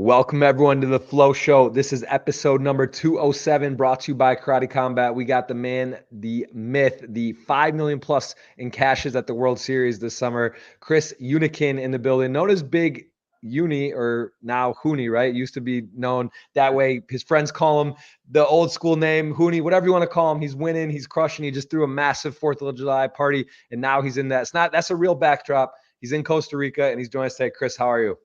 Welcome everyone to the Flow Show. This is episode number 207, brought to you by Karate Combat. We got the man, the myth, the 5 million plus in cashes at the World Series this summer. Chris Hunichen in the building, known as Big Uni, or now Huni, right? Used to be known that way. His friends call him the old school name, Huni, whatever you want to call him. He's winning, he's crushing. He just threw a massive 4th of July party, and now he's in that. That's a real backdrop. He's in Costa Rica, and he's joining us today. Chris, how are you?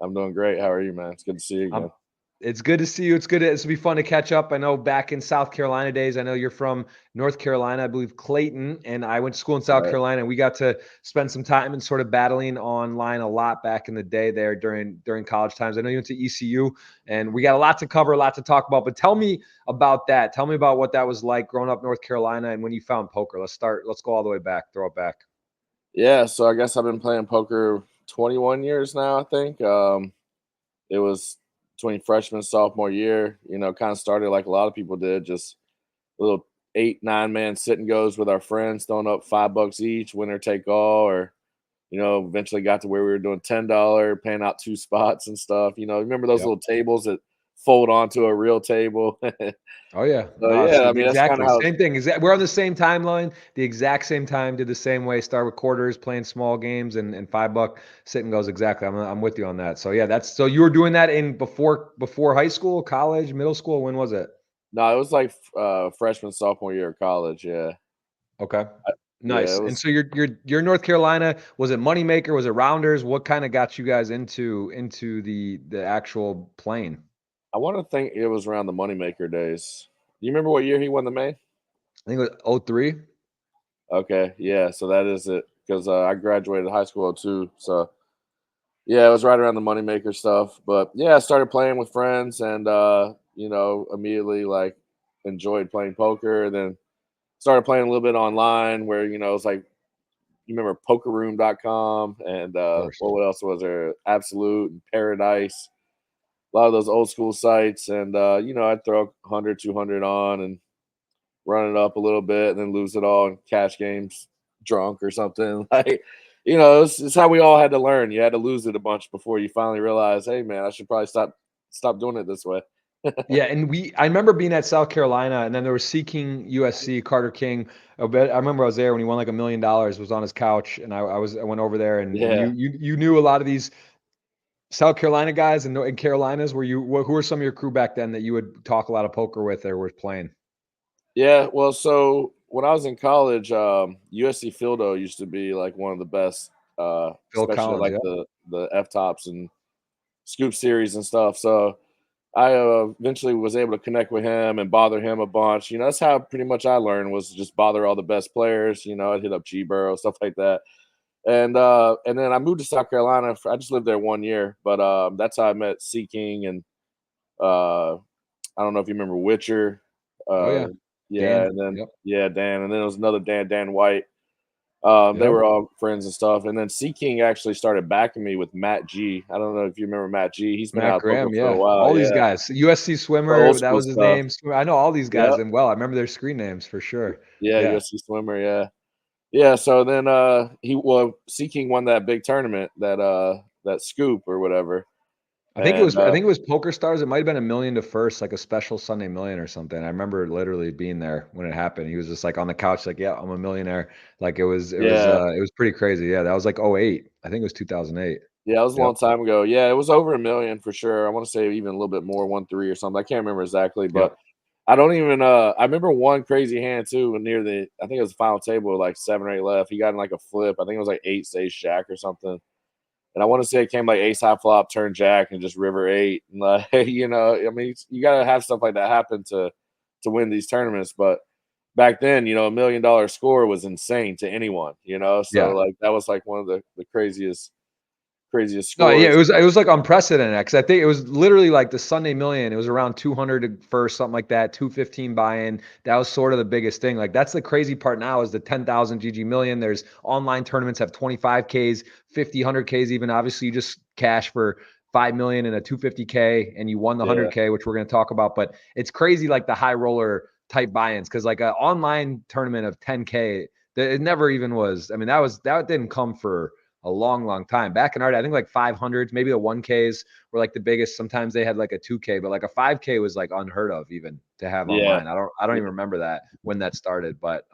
I'm doing great. How are you, man? It's good to see you again. It's good to see you. It's to be fun to catch up. I know back in South Carolina days, I know you're from North Carolina, I believe Clayton, and I went to school in South Carolina, and we got to spend some time and sort of battling online a lot back in the day there during college times. I know you went to ECU, and we got a lot to cover, a lot to talk about, but tell me about that. Tell me about what that was like growing up North Carolina and when you found poker. Let's go all the way back, throw it back. Yeah, so I guess I've been playing poker 21 years now, I think. It was between freshman sophomore year, kind of started like a lot of people did, just a little 8-9 man sit and goes with our friends, throwing up $5 each, winner take all, or eventually got to where we were doing $10, paying out 2 spots and stuff. Remember those little tables that fold onto a real table? Oh yeah, So yeah, I mean that's kind exactly of how. same thing. We're on the same timeline, the exact same time. Did the same way. Start with quarters, playing small games, and $5 sit and goes. Exactly. I'm with you on that. So yeah, so you were doing that in before high school, college, middle school. When was it? No, it was like freshman sophomore year of college. Yeah. Okay, Yeah, nice. it And was. so you're in North Carolina. Was it Moneymaker? Was it Rounders? What kind of got you guys into the actual playing? I want to think it was around the Moneymaker days. Do you remember what year he won the main? I think it was 03. Okay, yeah, so that is it because I graduated high school too. So yeah, it was right around the Moneymaker stuff. But yeah, I started playing with friends and immediately like enjoyed playing poker. And then started playing a little bit online where it's like you remember pokerroom.com and Of course. what else was there? Absolute and Paradise. A lot of those old school sites, and I'd throw 100, 200 on and run it up a little bit, and then lose it all in cash games, drunk or something. Like, it's how we all had to learn. You had to lose it a bunch before you finally realize, hey, man, I should probably stop doing it this way. Yeah, and I remember being at South Carolina, and then there was Seeking USC, Carter King. I remember I was there when he won like $1 million, was on his couch, and I went over there, and Yeah, you knew a lot of these South Carolina guys and Carolinas. Who were some of your crew back then that you would talk a lot of poker with or were playing? yeah. Well, so when I was in college, USC Fieldo used to be like one of the best, Phil especially Collins, like yeah. the F tops and Scoop series and stuff. So I eventually was able to connect with him and bother him a bunch. That's how pretty much I learned was just bother all the best players. I'd hit up G Burrow, stuff like that. And then I moved to South Carolina. I just lived there 1 year, but that's how I met Seeking and I don't know if you remember Witcher. Oh Uh, yeah, yeah, Dan. and then Yep, yeah, Dan, and then there was another Dan White. They yep. were all friends and stuff. And then Seeking actually started backing me with Matt G. I don't know if you remember Matt G. He's been Matt out of poker Graham, for a yeah. while. All these Yeah, guys. USC the old swimmer, that school was his stuff. name. I know all these guys, Yep. and well, I remember their screen names for sure. Yeah, Yeah. USC swimmer, yeah. Yeah, so then Seeking won that big tournament, that scoop or whatever. And I think it was Poker Stars. It might have been a million to first, like a special Sunday million or something. I remember literally being there when it happened. He was just like on the couch, like, yeah, I'm a millionaire. Like yeah, it was pretty crazy. Yeah, that was like '08. I think it was 2008. yeah, it was a Yep. long time ago. Yeah, it was over a million for sure. I want to say even a little bit more, 1.3 or something. I can't remember exactly, but Yep. I don't even I remember one crazy hand too near I think it was the final table with like 7 or 8 left. He got in like a flip. I think it was like ace jack or something. And I want to say it came like ace high flop, turn jack, and just river 8. And like, I mean, you gotta have stuff like that happen to win these tournaments. But back then, $1 million score was insane to anyone, So Yeah. like that was like one of the craziest No, yeah, scores. it was like unprecedented because I think it was literally like the Sunday million. It was around 200 at first, something like that, 215 buy-in. That was sort of the biggest thing. Like that's the crazy part now is the 10,000 GG million. There's online tournaments have 25Ks, 50, 100Ks even. Obviously, you just cash for 5 million and a 250K and you won the Yeah. 100K, which we're going to talk about. But it's crazy like the high roller type buy-ins because like an online tournament of 10K, it never even was. I mean, that didn't come for a long, long time. Back in our day, I think like 500s, maybe the 1Ks were like the biggest. Sometimes they had like a 2K, but like a 5K was like unheard of even to have Yeah. online. I don't even remember that when that started, but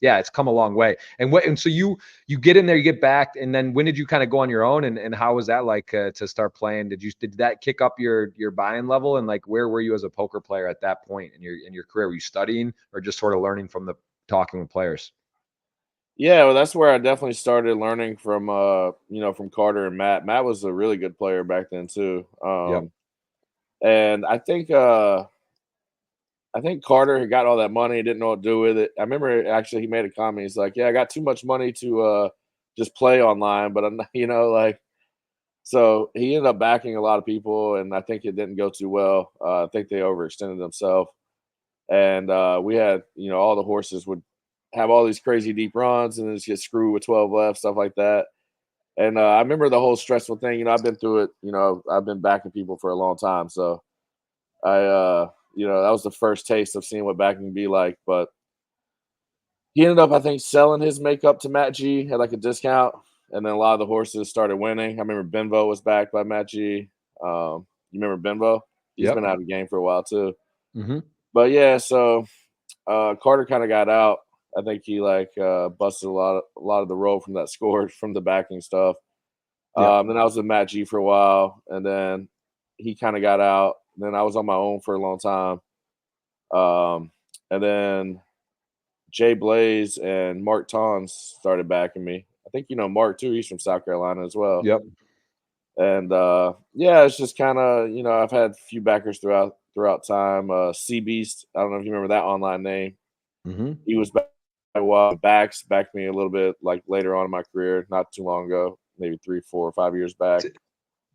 yeah, it's come a long way. And so you get in there, you get backed, and then when did you kind of go on your own, and how was that like to start playing? Did that kick up your buy-in level, and like where were you as a poker player at that point in your career? Were you studying or just sort of learning from the talking with players? Yeah, well, that's where I definitely started learning from, from Carter and Matt. Matt was a really good player back then too. Yep. And I think Carter had got all that money, didn't know what to do with it. I remember actually he made a comment. He's like, "Yeah, I got too much money to just play online, but I'm not, like." So he ended up backing a lot of people, and I think it didn't go too well. I think they overextended themselves, and we had, all the horses would have all these crazy deep runs, and then just get screwed with 12 left, stuff like that. And I remember the whole stressful thing. I've been through it. I've been backing people for a long time, so that was the first taste of seeing what backing can be like. But he ended up, I think, selling his makeup to Matt G at like a discount, and then a lot of the horses started winning. I remember Benvo was backed by Matt G. You remember Benvo? He's been Yep. out of the game for a while too. Mm-hmm. But yeah, so Carter kind of got out. I think he busted a lot of the roll from that score from the backing stuff. Yep. Then I was with Matt G for a while, and then he kind of got out. Then I was on my own for a long time. And then Jay Blaze and Mark Tons started backing me. I think you know Mark too. He's from South Carolina as well. Yep. And yeah, it's just kind of I've had a few backers throughout time. Sea Beast. I don't know if you remember that online name. Mm-hmm. He was back a while. Backs backed me a little bit like later on in my career, not too long ago, maybe 3, 4, or 5 years back.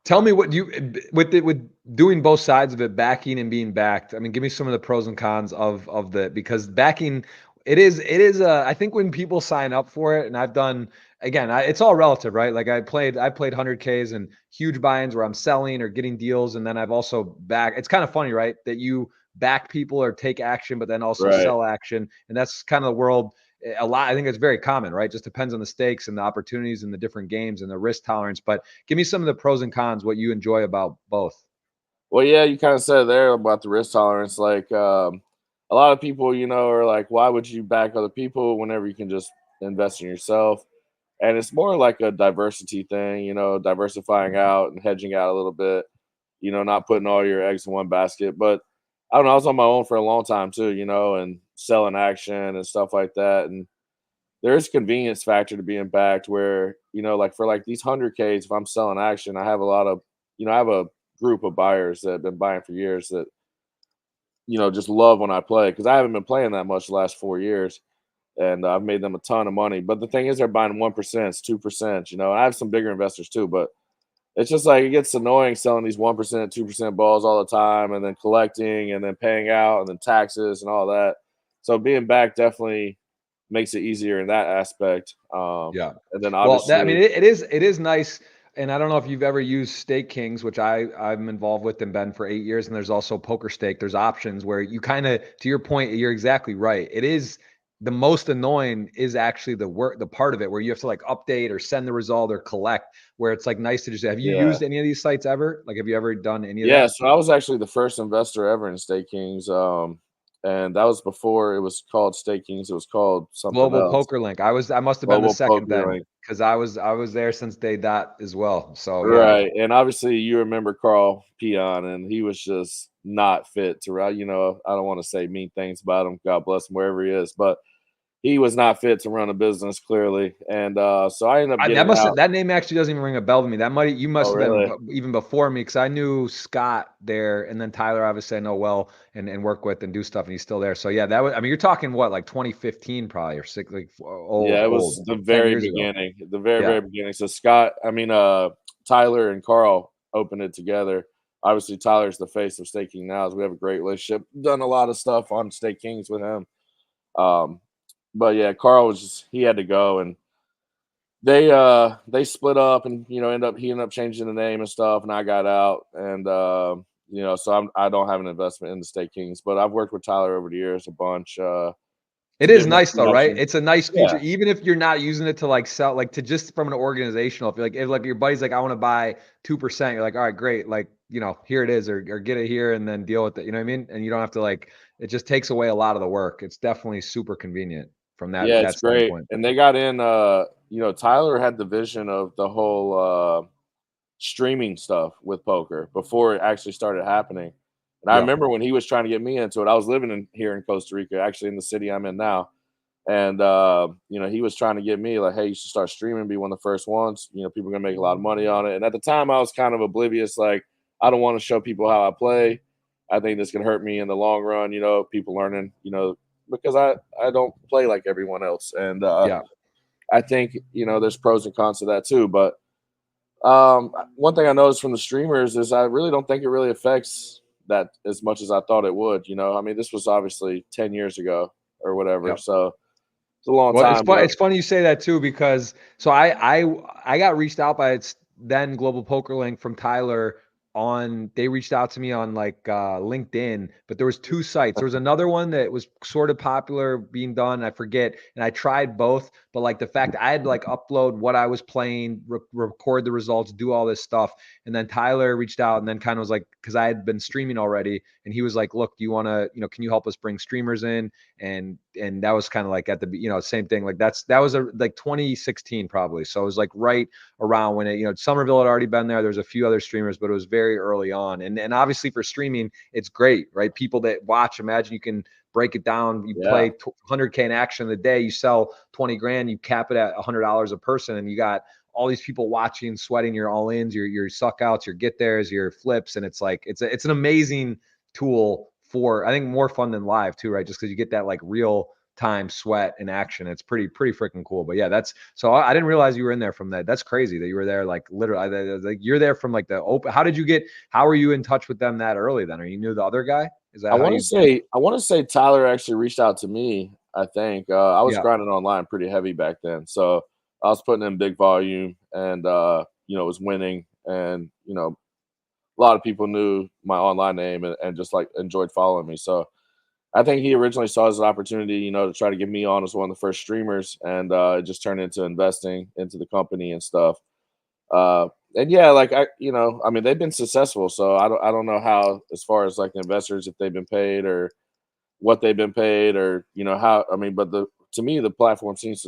Tell me what you with doing both sides of it, backing and being backed. I mean, give me some of the pros and cons of the because backing it is I think when people sign up for it, and I've done again, it's all relative, right? Like I played 100Ks and huge buy-ins where I'm selling or getting deals, and then I've also back. It's kind of funny, right? That you back people or take action, but then also Right. sell action, and that's kind of the world a lot. I think it's very common, right? Just depends on the stakes and the opportunities and the different games and the risk tolerance. But give me some of the pros and cons, what you enjoy about both. Well, yeah, you kind of said there about the risk tolerance. Like, a lot of people, are like, why would you back other people whenever you can just invest in yourself? And it's more like a diversity thing, diversifying out and hedging out a little bit, not putting all your eggs in one basket. But I don't know, I was on my own for a long time too, and selling action and stuff like that. And there is convenience factor to being backed where, like for like these 100Ks, if I'm selling action, I have a lot of, I have a group of buyers that have been buying for years that, just love when I play because I haven't been playing that much the last 4 years, and I've made them a ton of money. But the thing is, they're buying 1%, 2%. And I have some bigger investors too, but it's just like it gets annoying selling these 1%, 2% balls all the time, and then collecting, and then paying out, and then taxes and all that. So being back definitely makes it easier in that aspect. Yeah. And then Well, that I mean, obviously, it is nice. And I don't know if you've ever used Stake Kings, which I'm involved with and been for 8 years. And there's also Poker Stake. There's options where you kind of, to your point, you're exactly right. It is the most annoying is actually the part of it where you have to like update or send the result or collect. Where it's like nice to just have you yeah. used any of these sites ever? Like, have you ever done any of Yeah, that? so I was actually the first investor ever in Stake Kings, and that was before it was called Stake Kings. It was called something Global else. Poker Link. I must have been the Global second Poker then Link. because I was there since day dot as well. So yeah. Right, and obviously you remember Carl Peon, and he was just not fit to run. I don't want to say mean things about him. God bless him wherever he is, but he was not fit to run a business clearly, and so I ended up That getting must out. have, that name actually doesn't even ring a bell to me. That might you Oh, must have been really? even before me because I knew Scott there, and then Tyler obviously I know well and work with and do stuff, and he's still there. So yeah, that was. I mean, you're talking what like 2015 probably or six like Yeah, it old was the 10 very years ago. beginning, the very, Yeah. very beginning. So Tyler and Carl opened it together. Obviously, Tyler's the face of Staking now. We have a great relationship. Done a lot of stuff on Stake Kings with him. Um, but yeah, Carl was just he had to go, and they split up, and he ended up changing the name and stuff, and I got out, and so I don't have an investment in the Stake Kings, but I've worked with Tyler over the years a bunch. It is nice though, right? options. It's a nice feature, Yeah. even if you're not using it to like sell, like to just from an organizational. If like your buddy's like, I want to buy 2%, you're like, all right, great, like here it is, or get it here and then deal with it. You know what I mean? And you don't have to like. It just takes away a lot of the work. It's definitely super convenient from Yeah, that it's great. standpoint. And they got in Tyler had the vision of the whole streaming stuff with poker before it actually started happening. And I Yep. remember when he was trying to get me into it, I was living here in Costa Rica, actually in the city I'm in now. And he was trying to get me like, hey, you should start streaming, be one of the first ones. People are gonna make a lot of money on it. And at the time I was kind of oblivious, like, I don't want to show people how I play. I think this can hurt me in the long run, people learning, because I don't play like everyone else. And Yeah. I think, there's pros and cons to that too. But one thing I noticed from the streamers is I really don't think it really affects that as much as I thought it would. I mean, this was obviously 10 years ago or whatever. Yep. So it's a long Well, it's time, fun. but It's funny you say that too, because so I got reached out by its then Global Poker Link from Tyler on. They reached out to me on like LinkedIn, but there was two sites. There was another one that was sort of popular being done. I forget, and I tried both, but like the fact I had to like upload what I was playing, record the results, do all this stuff, and then Tyler reached out and then kind of was like, because I had been streaming already, and he was like, look, do you want to, can you help us bring streamers in? And that was kind of like at the same thing, like that was like 2016 probably, so it was like right around when it Somerville had already been there. There's a few other streamers, but it was very early on, and obviously for streaming it's great, right? People that watch, imagine you can break it down. You yeah. play 100K in action in the day, you sell 20 grand, you cap it at $100 a person, and you got all these people watching, sweating your all-ins, your suck outs, your get theirs, your flips, and it's like it's an amazing tool for, I think, more fun than live too, right? Just because you get that like real time sweat and action. It's pretty freaking cool. But yeah, that's so I didn't realize you were in there from that. That's crazy that you were there like literally. Like you're there from like the open. How were you in touch with them that early then? Or you knew the other guy? Is I that how want to you? say I want to say Tyler actually reached out to me. I think I was Yeah. grinding online pretty heavy back then, so I was putting in big volume and was winning, and a lot of people knew my online name and just like enjoyed following me. So I think he originally saw it as an opportunity, to try to get me on as one of the first streamers, and it just turned into investing into the company and stuff. And yeah, like I mean, they've been successful, so I don't know how, as far as like the investors, if they've been paid or what they've been paid, or how. I mean, but to me the platform seems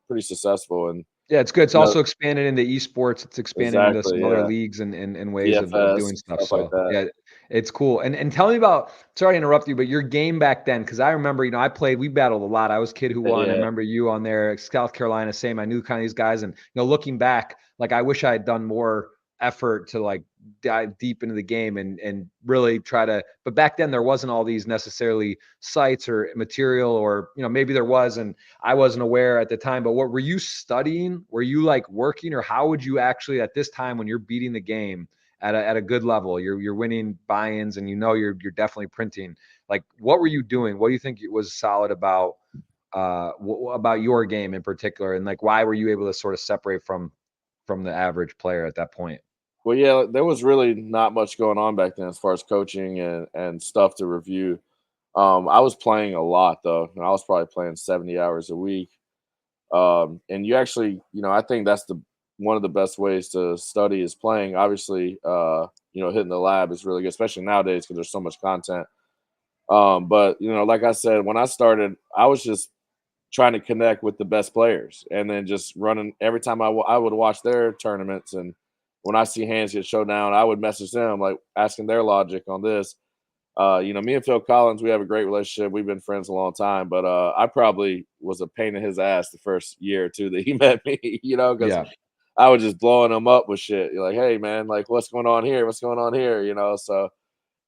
pretty successful, and Yeah, it's good. It's you know also expanded into esports. It's expanded into exactly, some other yeah, leagues and ways of DFS doing stuff. stuff like So that. yeah, it's cool. And tell me about, sorry to interrupt you, but your game back then, because I remember, I played, we battled a lot. I was Kid Who Won. I Yeah, remember you on there, South Carolina, same. I knew kind of these guys. And looking back, like I wish I had done more effort to like dive deep into the game and really try to, but back then there wasn't all these necessarily sites or material, or maybe there was and I wasn't aware at the time. But what were you studying? Were you like working, or how would you actually at this time when you're beating the game at a good level, you're winning buy-ins, and you're definitely printing, like what were you doing? What do you think was solid about about your game in particular, and like why were you able to sort of separate from the average player at that point? well, yeah, there was really not much going on back then as far as coaching and stuff to review. I was playing a lot though, and I was probably playing 70 hours a week. And you actually, I think that's the one of the best ways to study is playing. Obviously, hitting the lab is really good, especially nowadays because there's so much content. But like I said, when I started, I was just trying to connect with the best players, and then just running every time I would watch their tournaments, and when I see hands get showed down, I would message them like asking their logic on this. Me and Phil Collins, we have a great relationship. We've been friends a long time, but I probably was a pain in his ass the first year or two that he met me, because Yeah. I was just blowing him up with shit. You're like, hey man, like what's going on here? What's going on here? So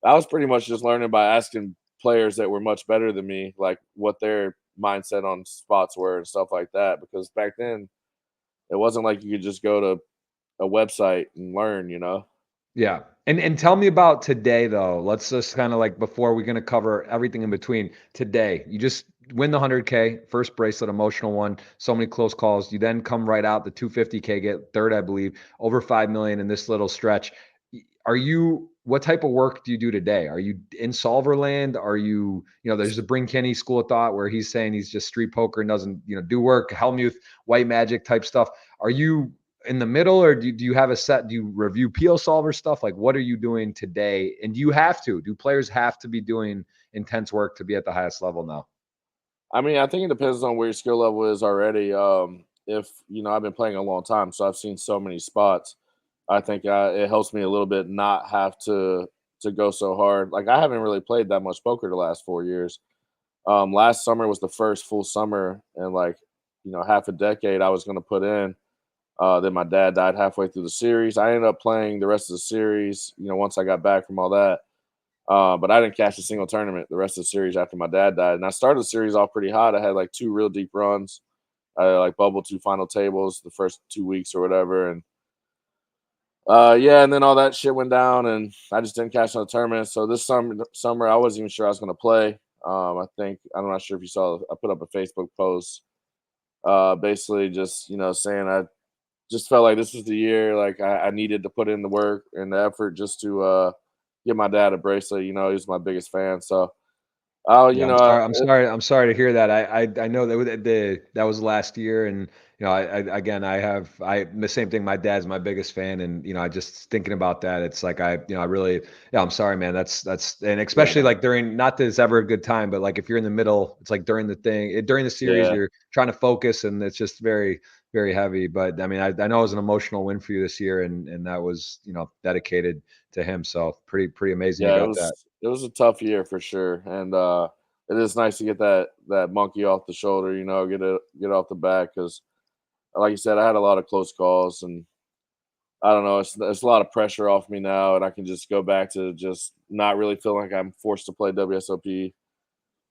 I was pretty much just learning by asking players that were much better than me, like what their mindset on spots were and stuff like that. Because back then it wasn't like you could just go to a website and learn. Yeah. And tell me about today though. Let's just kind of like, before we're going to cover everything in between. Today, you just win the 100K, first bracelet, emotional one, so many close calls. You then come right out the 250K, get third, I believe, over 5 million in this little stretch. Are you what type of work do you do today? Are you in Solverland? Are you, there's the Bring Kenny school of thought where he's saying he's just street poker and doesn't, do work, Helmuth, white magic type stuff. Are you in the middle, or do you have a set? Do you review PO solver stuff? Like, what are you doing today? And do players have to be doing intense work to be at the highest level now? I mean, I think it depends on where your skill level is already. If I've been playing a long time, so I've seen so many spots. I think it helps me a little bit not have to go so hard. Like I haven't really played that much poker the last 4 years. Last summer was the first full summer in like half a decade I was going to put in. Then my dad died halfway through the series. I ended up playing the rest of the series. Once I got back from all that. But I didn't catch a single tournament the rest of the series after my dad died. And I started the series off pretty hot. I had like 2 real deep runs. I like bubbled 2 final tables the first 2 weeks or whatever. And yeah, and then all that shit went down and I just didn't catch on the tournament. So this summer I wasn't even sure I was gonna play. I'm not sure if you saw, I put up a Facebook post basically just, saying I just felt like this was the year, like I needed to put in the work and the effort just to give my dad a bracelet. He's my biggest fan. So Yeah, I'm sorry. I'm sorry to hear that. I know that was last year, and again, I the same thing. My dad's my biggest fan, and I just thinking about that. It's like I really, yeah. I'm sorry, man. And especially yeah, like during, not that it's ever a good time, but like if you're in the middle, it's like during during the series, yeah. you're trying to focus, and it's just very very heavy. But I mean, I know it was an emotional win for you this year, and that was dedicated to him. So pretty amazing you Yeah, it got that. was it was a tough year for sure, and it is nice to get that monkey off the shoulder. Get off the back because, like you said, I had a lot of close calls, and I don't know, it's a lot of pressure off me now, and I can just go back to just not really feeling like I'm forced to play WSOP.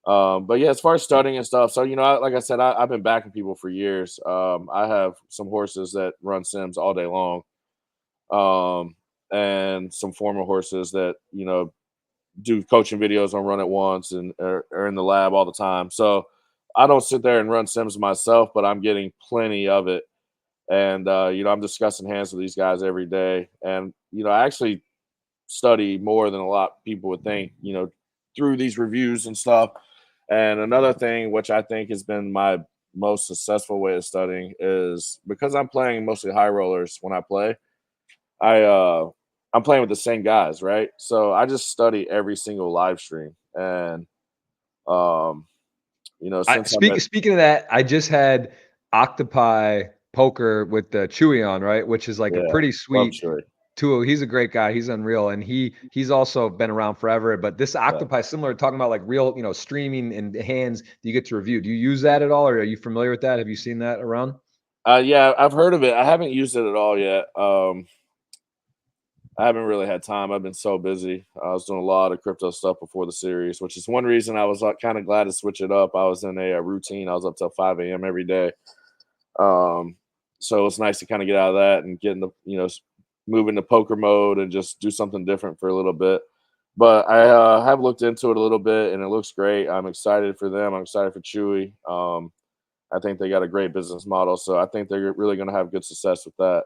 But yeah, as far as studying and stuff, so like I said, I've been backing people for years. I have some horses that run sims all day long, um, and some former horses that do coaching videos on Run It Once and are in the lab all the time. So I don't sit there and run sims myself, but I'm getting plenty of it. And I'm discussing hands with these guys every day. And I actually study more than a lot of people would think, through these reviews and stuff. And another thing which I think has been my most successful way of studying is because I'm playing mostly high rollers when I play, I I'm playing with the same guys, right? So I just study every single live stream, and um, since I've been, Speaking of that, I just had Octopi Poker with the Chewy on, right? Which is like a yeah, pretty love sweet Chewy. tool. He's a great guy. He's unreal, and he's also been around forever. But this Yeah, Octopi, similar to talking about like real, streaming and hands that you get to review. Do you use that at all, or are you familiar with that? Have you seen that around? yeah, I've heard of it. I haven't used it at all yet. I haven't really had time. I've been so busy. I was doing a lot of crypto stuff before the series, which is one reason I was kind of glad to switch it up. I was in a routine. I was up till 5 a.m. every day. Um, so it's nice to kind of get out of that and get in the, move into poker mode and just do something different for a little bit. But I have looked into it a little bit and it looks great. I'm excited for them. I'm excited for Chewy. I think they got a great business model. So I think they're really going to have good success with that.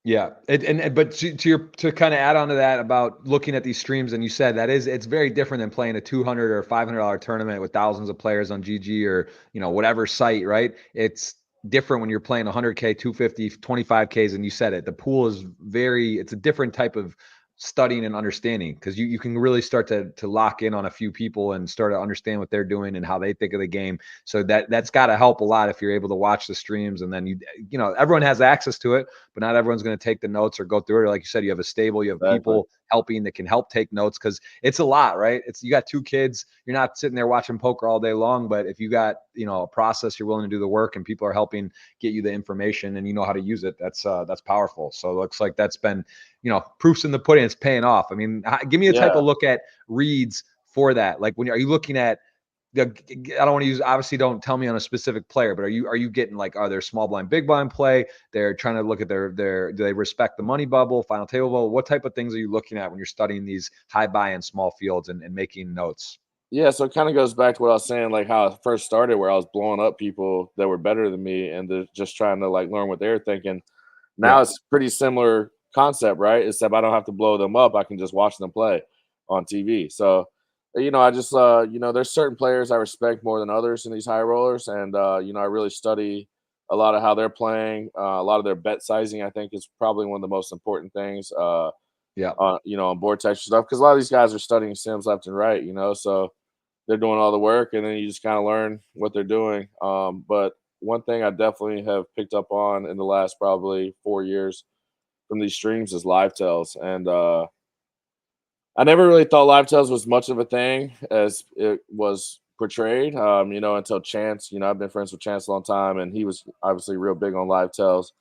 Yeah, but to kind of add on to that about looking at these streams, and you said it's very different than playing a $200 or $500 tournament with thousands of players on GG or whatever site, right? It's different when you're playing 100K, 250, 25Ks, and you said it. The pool is it's a different type of studying and understanding because you can really start to lock in on a few people and start to understand what they're doing and how they think of the game. So that's got to help a lot if you're able to watch the streams, and then everyone has access to it, but not everyone's going to take the notes or go through it. Or like you said, you have a stable, you have Exactly. people helping that can help take notes because it's a lot, right? You got 2 kids, you're not sitting there watching poker all day long, but if you got a process, you're willing to do the work, and people are helping get you the information, and you know how to use it. That's powerful. So it looks like that's been proofs in the pudding. It's paying off. I mean, give me a type Yeah. of look at reads for that. Like are you looking at I don't want to use, obviously don't tell me on a specific player, but are you getting like, are there small blind, big blind play? They're trying to look at do they respect the money bubble, final table bubble? What type of things are you looking at when you're studying these high buy and small fields and making notes? Yeah, so it kind of goes back to what I was saying, like how I first started, where I was blowing up people that were better than me, and just trying to like learn what they're thinking. Yeah. Now it's pretty similar concept, right? Except I don't have to blow them up. I can just watch them play on TV. So, I just there's certain players I respect more than others in these high rollers, and I really study a lot of how they're playing. A lot of their bet sizing, I think, is probably one of the most important things. Yeah. On board texture stuff, because a lot of these guys are studying sims left and right. So they're doing all the work, and then you just kind of learn what they're doing. But one thing I definitely have picked up on in the last probably 4 years from these streams is live tells, and I never really thought live tells was much of a thing as it was portrayed. Until Chance. I've been friends with Chance a long time, and he was obviously real big on live tells,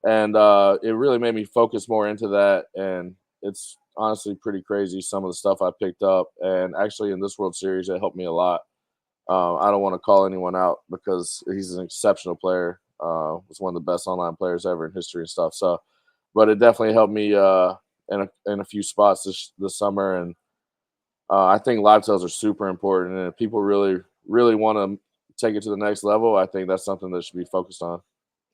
and it really made me focus more into that. And it's honestly pretty crazy some of the stuff I picked up, and actually in this World Series it helped me a lot. I don't want to call anyone out because he's an exceptional player. Was one of the best online players ever in history and stuff. So, but it definitely helped me in a few spots this summer, and I think live tells are super important. And if people really want to take it to the next level, I think that's something that should be focused on.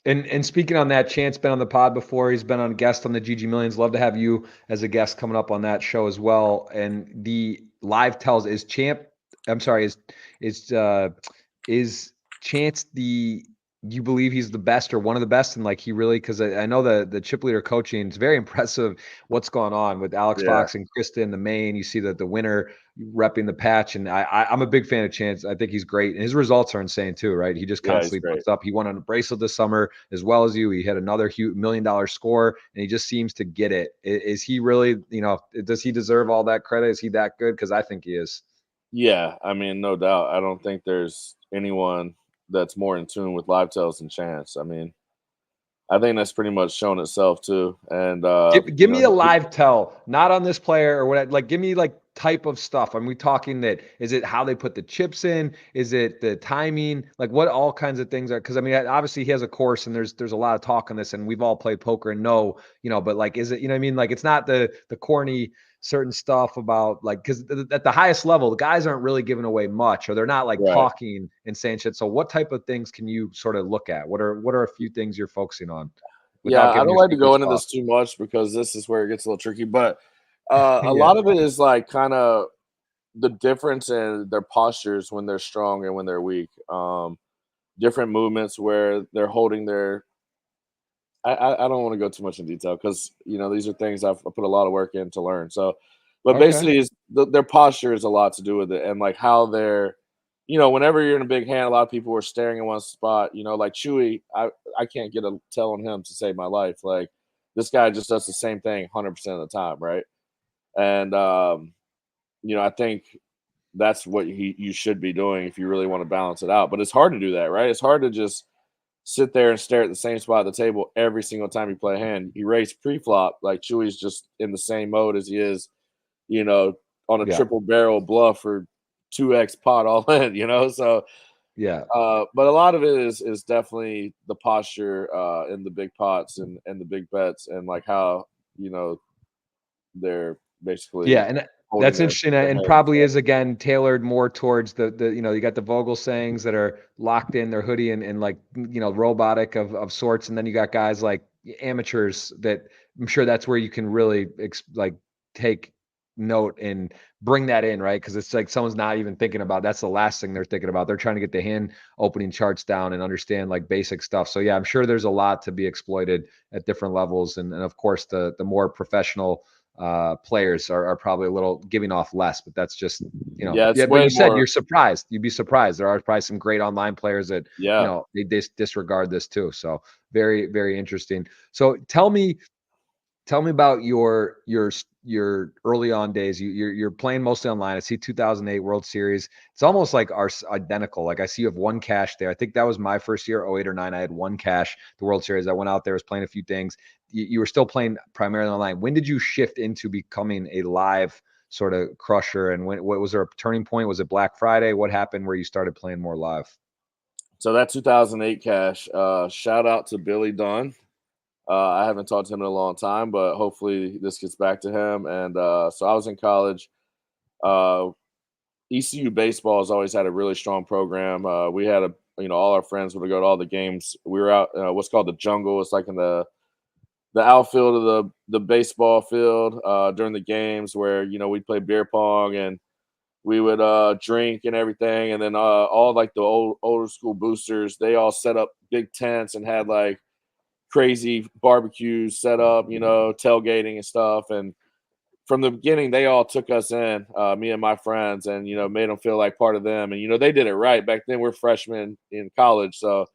And speaking on that, Chance been on the pod before. He's been on guest on the GG Millions. Love to have you as a guest coming up on that show as well. And the live tells is Champ. I'm sorry, is Chance the you believe he's the best or one of the best? And like he really, because I know the chip leader coaching is very impressive. What's going on with Alex Yeah, Fox and Krista in the main? You see that the winner repping the patch, and I'm a big fan of Chance. I think he's great, and his results are insane too, right? He just yeah, he's constantly great. puts up. He won on a bracelet this summer as well as you. He had another huge $1 million score, and he just seems to get it. Is he really? Does he deserve all that credit? Is he that good? Because I think he is. Yeah, I mean, no doubt. I don't think there's anyone that's more in tune with live tells than Chance. I mean, I think that's pretty much shown itself too. And Give me a live tell, not on this player or what. Like, give me like type of stuff. Are we talking that? Is it how they put the chips in? Is it the timing? Like, what all kinds of things are? Because I mean, obviously he has a course, and there's a lot of talk on this, and we've all played poker and know, But like, is it? You know what I mean? Like, it's not the corny certain stuff about like because at the highest level, the guys aren't really giving away much, or they're not like right. talking and saying shit. So, what type of things can you sort of look at? What are a few things you're focusing on Yeah, without I giving don't your like to secret go into sauce? this too much because this is where it gets a little tricky. But a Yeah. lot of it is like kind of the difference in their postures when they're strong and when they're weak. Different movements where they're holding their. I don't want to go too much in detail because these are things I put a lot of work in to learn. So, but Okay. basically, their posture is a lot to do with it, and like how they're. Whenever you're in a big hand, a lot of people are staring in one spot. Like Chewy, I can't get a tell on him to save my life. Like this guy just does the same thing 100% of the time, right? And I think that's what you should be doing if you really want to balance it out. But it's hard to do that, right? It's hard to just sit there and stare at the same spot at the table every single time you play a hand. You raise pre-flop, like Chewy's just in the same mode as he is, you know, on a Yeah. triple barrel bluff or 2x pot all in. So Yeah. but a lot of it is definitely the posture in the big pots and the big bets and like how, you know, they're Yeah, basically and holding that's their, interesting, their and heads and probably stuff. is again tailored more towards the you got the Vogel sayings that are locked in their hoodie and like robotic of sorts, and then you got guys like amateurs that I'm sure that's where you can really like take note and bring that in, right? Because it's like someone's not even thinking about that's the last thing they're thinking about. They're trying to get the hand opening charts down and understand like basic stuff. So yeah, I'm sure there's a lot to be exploited at different levels, and of course the more professional players are probably a little giving off less, but that's just, Yeah, it's yeah. But way you said more. you're surprised. You'd be surprised. There are probably some great online players that, Yeah. they disregard this too. So very, very interesting. So tell me about your early on days. You're playing mostly online. I see 2008 World Series. It's almost like our identical. Like I see you have one cash there. I think that was my first year, 08 or 09. I had one cash, the World Series. I went out there, was playing a few things. You were still playing primarily online. When did you shift into becoming a live sort of crusher? And what was there a turning point? Was it Black Friday? What happened where you started playing more live? So that 2008 cash, shout out to Billy Dunn. I haven't talked to him in a long time, but hopefully this gets back to him. And so I was in college. Uh, ECU baseball has always had a really strong program. We had all our friends would go to all the games. We were out what's called the jungle. It's like in the the outfield of the baseball field during the games where we'd play beer pong and we would drink and everything, and then all like the older school boosters, they all set up big tents and had like crazy barbecues set up, tailgating and stuff. And from the beginning, they all took us in, me and my friends, and made them feel like part of them. And they did it right. Back then, we're freshmen in college, so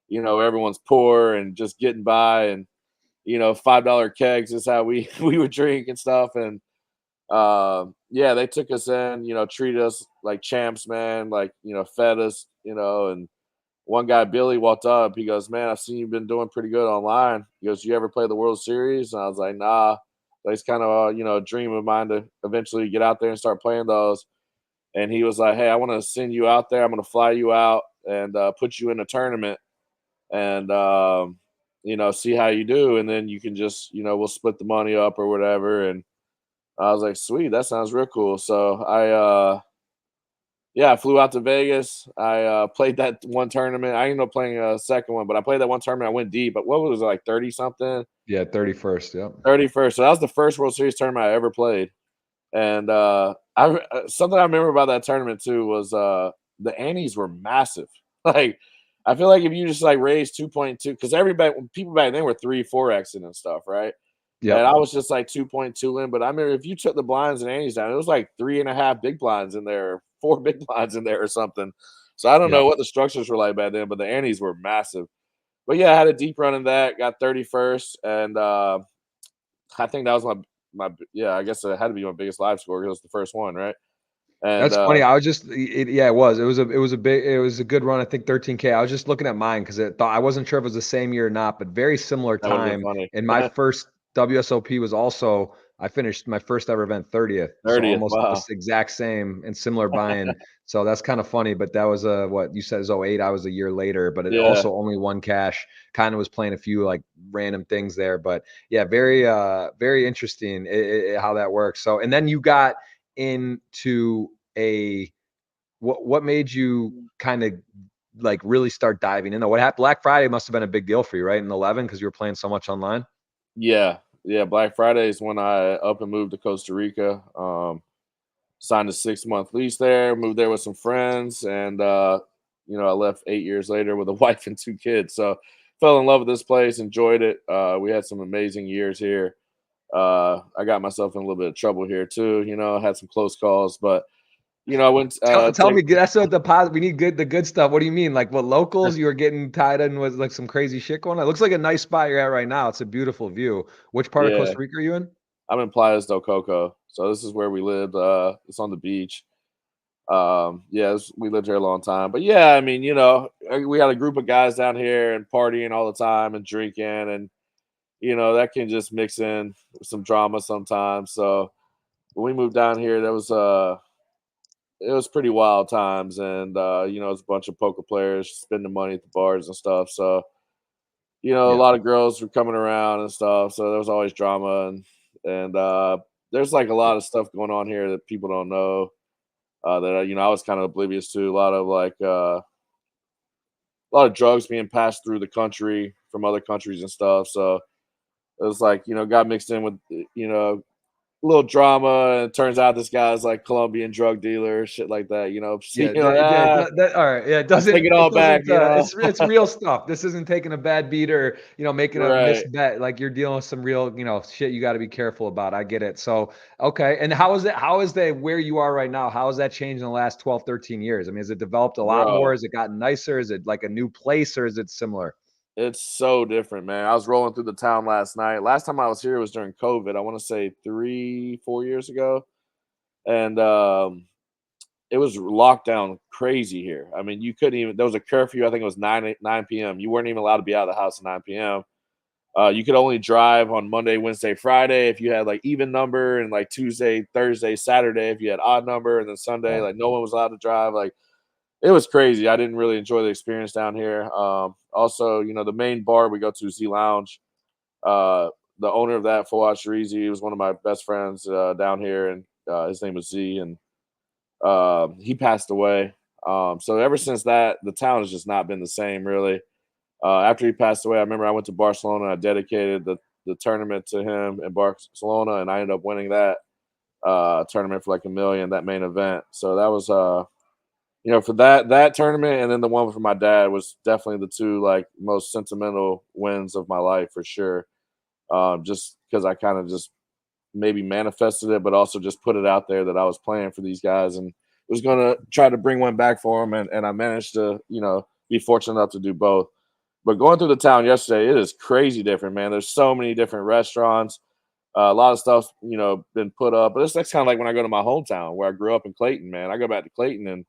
everyone's poor and just getting by, and $5 kegs is how we we would drink and stuff. And yeah, they took us in, treated us like champs, man, like fed us, and one guy, Billy, walked up. He goes, "Man, I've seen you've been doing pretty good online." He goes, "You ever play the World Series?" And I was like, "Nah." But it's kind of a dream of mine to eventually get out there and start playing those. And he was like, "Hey, I want to send you out there. I'm going to fly you out and put you in a tournament and see how you do, and then you can just we'll split the money up or whatever." And I was like, "Sweet, that sounds real cool." So I flew out to Vegas. I played that one tournament. I ended up playing a second one, but I played that one tournament. I went deep, but what was it, like 30 something? Yeah, 31st. Yep. 31st. So that was the first World Series tournament I ever played. And something I remember about that tournament too was the antes were massive. Like, I feel like if you just like raise 2.2, because everybody, people back then were 3-4xing and stuff, right? And I Yep. was just like 2.2 in, but I remember if you took the blinds and antes down, it was like 3.5 big blinds in there, 4 big blinds in there or something. So I don't know Yep. what the structures were like back then, but the antes were massive. But yeah, I had a deep run in that, got 31st, and I think that was my yeah, I guess it had to be my biggest live score because it was the first one, right? And That's funny. I was just yeah, it was. It was a good run. I think 13K. I was just looking at mine because I wasn't sure if it was the same year or not, but very similar that would have been time. funny. And my first WSOP was also I finished my first ever event 30th. So 30th, almost the wow. exact same and similar buy-in. So that's kind of funny. But that was what you said is '08. I was a year later, but it Yeah, also only won cash. Kind of was playing a few like random things there. But yeah, very interesting how that works. So and then you got into a what made you kind of like really start diving in? What happened? Black Friday must have been a big deal for you, right? In 11 because you were playing so much online. yeah. Black Friday is when I up and moved to Costa Rica. Signed a 6-month lease there, moved there with some friends, and I left 8 years later with a wife and 2 kids. So fell in love with this place, enjoyed it. We had some amazing years here. I got myself in a little bit of trouble here too. Had some close calls, but I went Tell me, that's what we need the good stuff. What do you mean? Like what locals you were getting tied in with like some crazy shit going on? It looks like a nice spot you're at right now. It's a beautiful view. Which part of yeah. Costa Rica are you in? I'm in Playas del Coco, so this is where we lived. It's on the beach. Yeah, we lived here a long time, but yeah, I mean, we had a group of guys down here and partying all the time and drinking, and that can just mix in some drama sometimes. So when we moved down here, it was pretty wild times, and it's a bunch of poker players spending money at the bars and stuff. So a Yeah. lot of girls were coming around and stuff. So there was always drama, and there's like a lot of stuff going on here that people don't know. That I was kind of oblivious to. A lot of drugs being passed through the country from other countries and stuff. So it was like got mixed in with a little drama, and it turns out this guy's like Colombian drug dealer, shit like that. So Yeah, you're like, all right. Yeah, I take it all it back. doesn't, it's real stuff. This isn't taking a bad beat or, making a Right. misbet. Like you're dealing with some real, shit you got to be careful about. I get it. So, okay. And how is that where you are right now? How has that changed in the last 12, 13 years? I mean, has it developed a lot more? Bro, Has it gotten nicer? Is it like a new place or is it similar? it's so different, man. I was rolling through the town last night. Last time I was here was during COVID. I want to say 3-4 years ago. And it was locked down crazy here. I mean, you couldn't even. There was a curfew. I think it was 9 p.m. You weren't even allowed to be out of the house at 9 p.m. You could only drive on Monday, Wednesday, Friday if you had like even number, and like Tuesday, Thursday, Saturday if you had odd number, and then Sunday Wow. like no one was allowed to drive. Like it was crazy. I didn't really enjoy the experience down here. Also, the main bar we go to, Z Lounge. Uh, the owner of that, Fawad Sharizi, he was one of my best friends down here, and his name was Z, and he passed away. So ever since that, the town has just not been the same, really. After he passed away, I remember I went to Barcelona. I dedicated the tournament to him in Barcelona, and I ended up winning that tournament for like $1 million, that main event. So that was for that tournament, and then the one for my dad was definitely the two like most sentimental wins of my life for sure. Just because I kind of just maybe manifested it, but also just put it out there that I was playing for these guys and was going to try to bring one back for them. And I managed to, be fortunate enough to do both. But going through the town yesterday, it is crazy different, man. There's so many different restaurants. A lot of stuff, been put up. But that's kind of like when I go to my hometown where I grew up in Clayton, man. I go back to Clayton, and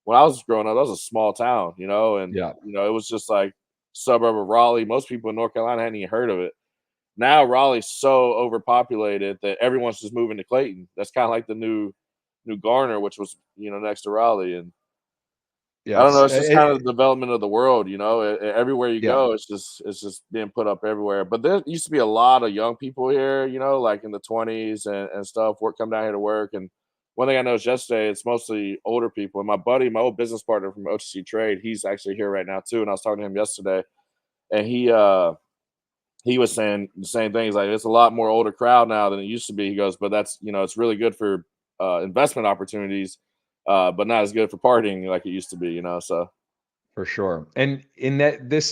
when I was growing up, that was a small town, and, Yeah. it was just like suburb of Raleigh. Most people in North Carolina hadn't even heard of it. Now Raleigh's so overpopulated that everyone's just moving to Clayton. That's kind of like the new Garner, which was, next to Raleigh. And I don't know, Yes. it's just kind of the development of the world, everywhere you Yeah. go, it's just being put up everywhere. But there used to be a lot of young people here, like in the 20s and stuff, come down here to work. And one thing I noticed yesterday, it's mostly older people. And my buddy, my old business partner from OTC Trade, he's actually here right now too. And I was talking to him yesterday, and he was saying the same thing. He's like, it's a lot more older crowd now than it used to be. He goes, but that's, it's really good for investment opportunities, but not as good for partying like it used to be, so. For sure. And in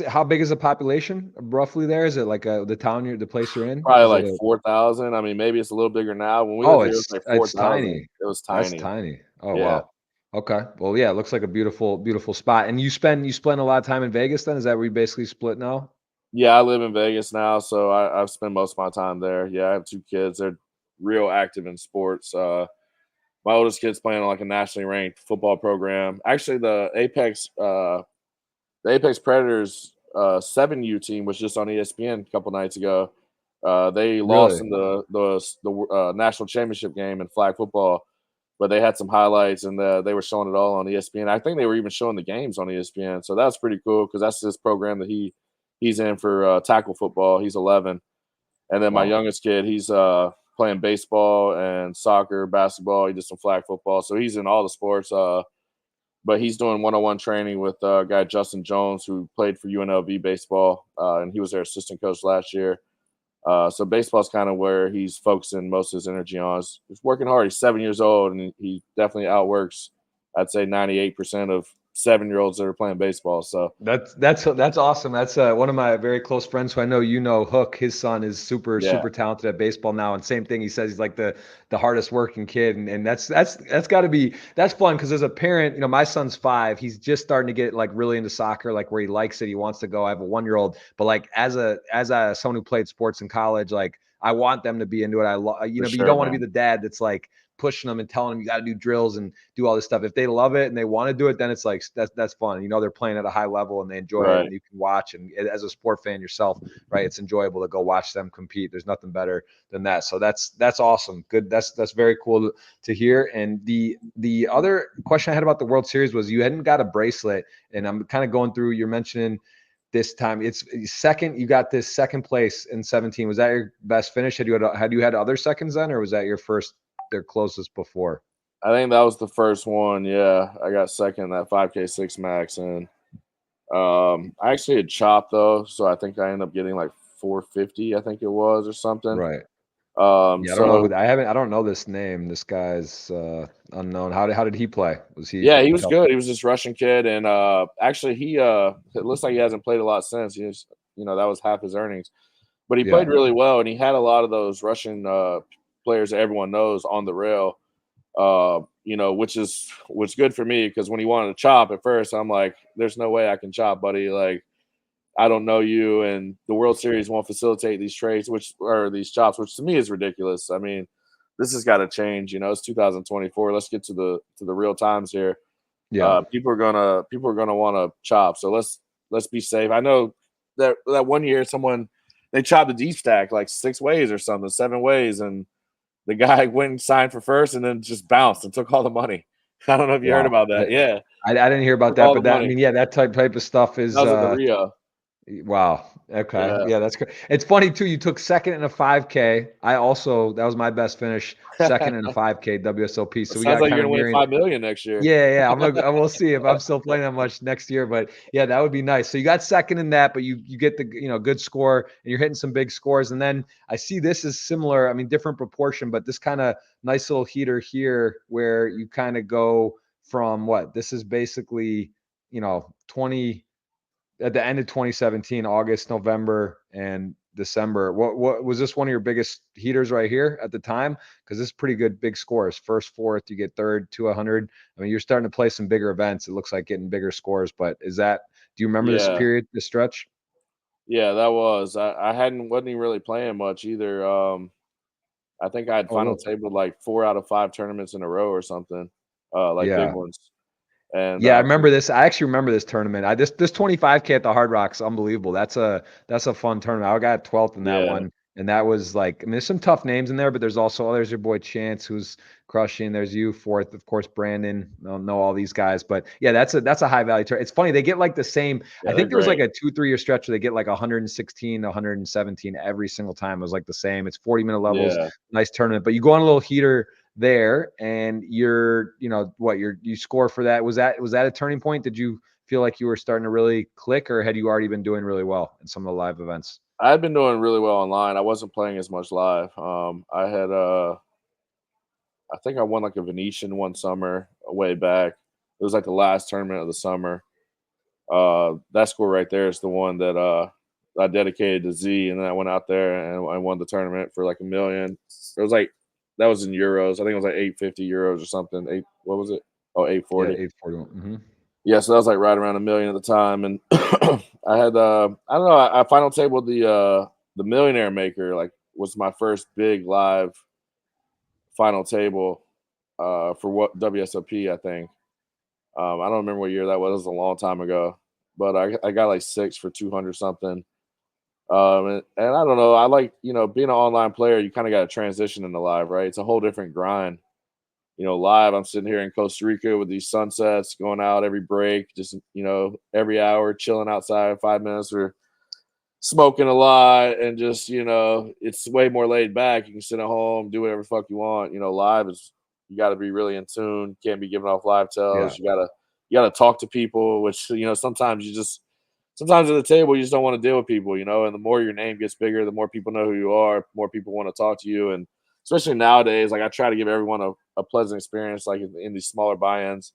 how big is the population roughly there? Is it like the place you're in? Probably Is it like 4,000. I mean, maybe it's a little bigger now. When we Oh, lived here, it was it's like it's 4,000. tiny. It was That's tiny. tiny. Oh, Yeah. wow. Okay. Well, yeah, it looks like a beautiful, beautiful spot. And you spend a lot of time in Vegas then? Is that where you basically split now? Yeah, I live in Vegas now, so I've spent most of my time there. Yeah, I have 2 kids. They're real active in sports. My oldest kid's playing on like a nationally ranked football program. Actually, the Apex Predators 7U team was just on ESPN a couple nights ago. They lost Really? in the national championship game in flag football, but they had some highlights, and they were showing it all on ESPN. I think they were even showing the games on ESPN, so that's pretty cool because that's his program that he's in for tackle football. He's 11, and then my Wow. youngest kid, he's playing baseball and soccer, basketball. He did some flag football, so he's in all the sports. But he's doing one-on-one training with guy Justin Jones, who played for UNLV baseball, and he was their assistant coach last year. So baseball's kind of where he's focusing most of his energy on. He's working hard. He's 7 years old, and he definitely outworks, I'd say, 98% of 7-year-olds that are playing baseball. So That's awesome. That's one of my very close friends who I know Hook. His son is super yeah, super talented at baseball now, and same thing. He says he's like the hardest working kid, and that's got to be that's fun because as a parent, my son's 5. He's just starting to get like really into soccer, like where he likes it. He wants to go. I have a 1-year-old, but like as someone who played sports in college, like I want them to be into it. for But you sure, don't want to be man. the dad that's like pushing them and telling them you got to do drills and do all this stuff. If they love it and they want to do it, then it's like that's fun. They're playing at a high level and they enjoy it, Right, and you can watch. And as a sport fan yourself, right, it's enjoyable to go watch them compete. There's nothing better than that. So that's awesome. Good. That's very cool to hear. And the other question I had about the World Series was you hadn't got a bracelet, and I'm kind of going through. You're mentioning this time it's second. You got this second place in 17. Was that your best finish? Had you had other seconds then, or was that your first? Their closest before. I think that was the first one. Yeah, I got second in that 5K 6 max, and I actually had chopped though, so I think I ended up getting like 450. I think it was or something. Right. Yeah, I don't know So who I don't know this name. This guy's unknown. How did he play? Was he yeah, he was tough? good. He was this Russian kid, and actually he it looks like he hasn't played a lot since. That was half his earnings, but he Yeah. played really well, and he had a lot of those Russian players that everyone knows on the rail. Which is what's good for me because when he wanted to chop at first, I'm like, "There's no way I can chop, buddy. Like, I don't know you, and the World Series won't facilitate these trades, these chops, which to me is ridiculous. I mean, this has got to change. It's 2024. Let's get to the real times here. Yeah. People are gonna want to chop. So let's be safe. I know that one year they chopped the deep stack like 6 ways or something, 7 ways, and the guy went and signed for first and then just bounced and took all the money. I don't know if you heard Wow. about that. Yeah, I didn't hear about took that, all but the that I money. mean, yeah, that type of stuff That is was at the Rio. wow. Okay. Yeah. Yeah, that's great. It's funny too. You took second in a 5K. That was my best finish. Second in a 5K WSOP. It So we sounds got like kind you're of gonna win nearing. 5 million next year. Yeah. We'll see if I'm still playing that much next year. But yeah, that would be nice. So you got second in that, but you get the good score and you're hitting some big scores. And then I see this is similar. I mean, different proportion, but this kind of nice little heater here where you kind of go from what this is basically 20 at the end of 2017, August, November, and December. What was this one of your biggest heaters right here at the time? Because this is pretty good, big scores. First, fourth, you get third to 100. I mean, you're starting to play some bigger events. It looks like getting bigger scores. But do you remember this Yeah. period, this stretch? Yeah, that was. I wasn't even really playing much either. I think I had Oh, final really? tabled like 4 out of 5 tournaments in a row or something, like big Yeah. ones. And Yeah, I remember this. I actually remember this tournament. This 25K at the Hard Rock's unbelievable. That's a fun tournament. I got 12th in that yeah, one, and that was like, I mean, there's some tough names in there, but there's also there's your boy Chance who's crushing. There's you fourth, of course, Brandon. I don't know all these guys, but yeah, that's a high value tournament. It's funny they get like the same. I yeah, they're think there was like great. a 2 3 year stretch where they get like 116, 117 every single time. It was like the same. It's 40-minute levels, Yeah, nice tournament. But you go on a little heater there and you score for that. Was that a turning point? Did you feel like you were starting to really click, or had you already been doing really well in some of the live events? I had been doing really well online. I wasn't playing as much live. I had I think I won like a Venetian one summer way back. It was like the last tournament of the summer. That score right there is the one that I dedicated to Z, and then I went out there and I won the tournament for like 1 million. It was like that was in euros. I think it was like 850 euros or something. Eight, what was it? Oh, Yeah, 840. 841. Yeah, so that was like right around 1 million at the time, and I had I don't know. I final tabled the Millionaire Maker. Like was my first big live final table for what WSOP I think. I don't remember what year that was. It was a long time ago, but I got like 6 for 200 something. And I don't know. I like being an online player. You kind of got to transition into live, right? It's a whole different grind. Live, I'm sitting here in Costa Rica with these sunsets going out every break, just every hour, chilling outside 5 minutes or smoking a lot, and just it's way more laid back. You can sit at home, do whatever the fuck you want. Live is you got to be really in tune. Can't be giving off live Yeah. tells. You gotta talk to people, which sometimes sometimes at the table you just don't want to deal with people. And the more your name gets bigger, the more people know who you are, more people want to talk to you, and especially nowadays, like I try to give everyone a pleasant experience, like in these smaller buy-ins.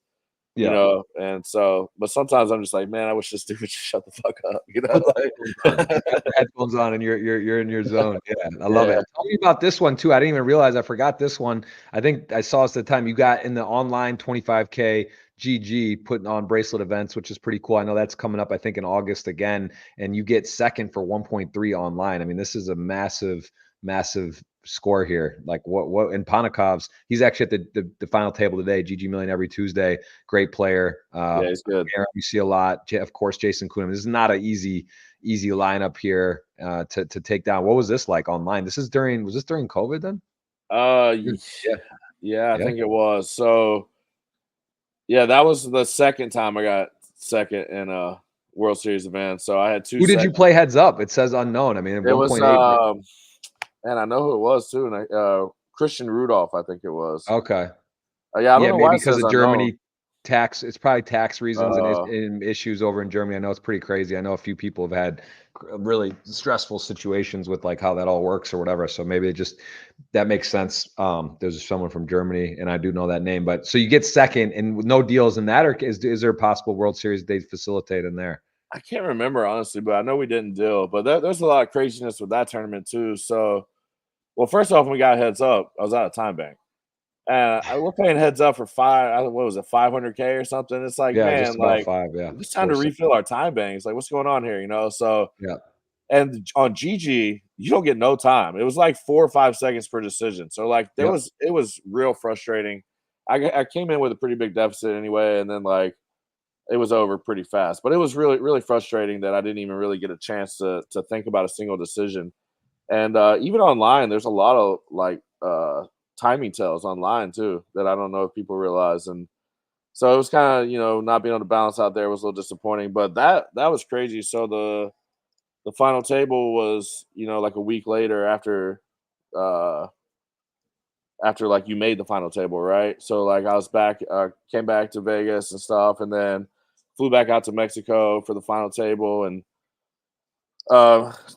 Yeah. And so, but sometimes I'm just like, man, I wish this dude would just shut the fuck up, Put the headphones on. You got like, the headphones on and you're in your zone. Yeah, I love yeah, it. Tell me about this one too. I didn't even realize I forgot this one. I think I saw this at the time. You got in the online 25K GG putting on bracelet events, which is pretty cool. I know that's coming up, I think, in August again, and you get second for 1.3 online. I mean, this is a massive, massive score here. Like what in Panakov's, he's actually at the final table today. GG Million every Tuesday. Great player. yeah, he's good. You see a lot. Of course, Jason Kuhn. This is not an easy lineup here to take down. What was this like online? Was this during COVID then? Yeah, Yeah, yeah, I yeah. think it was. So, yeah, that was the second time I got second in a World Series event. So I had two Who did you second. play heads up? It says unknown. I mean, It was 1.8. and I know who it was too. And Christian Rudolph, I think it was. Okay. Yeah, I don't Yeah, know maybe why it because says of unknown. Germany tax. It's probably tax reasons and, Uh, and issues over in Germany. I know it's pretty crazy. I know a few people have had really stressful situations with like how that all works or whatever. So maybe that makes sense. There's someone from Germany, and I do know that name. But so you get second, and with no deals in that, or is there a possible World Series they facilitate in there? I can't remember honestly, but I know we didn't deal. But there's a lot of craziness with that tournament too. So, well, first off, when we got heads up, I was out of time bank. We're paying heads up for what was it, 500K or something? It's like, Yeah, just man, about like five. Yeah, it's time four to seconds. refill our time banks. Like, what's going on here? So Yeah, and on GG, you don't get no time. It was like 4 or 5 seconds per decision. So like yep. it was real frustrating. I came in with a pretty big deficit anyway, and then like it was over pretty fast. But it was really, really frustrating that I didn't even really get a chance to think about a single decision. And even online, there's a lot of like timing tells online too that I don't know if people realize. And so it was kind of not being able to balance out there was a little disappointing. But that was crazy. So the final table was, like a week later uh, after like you made the final table, right? So like I was back, came back to Vegas and stuff, and then flew back out to Mexico for the final table, and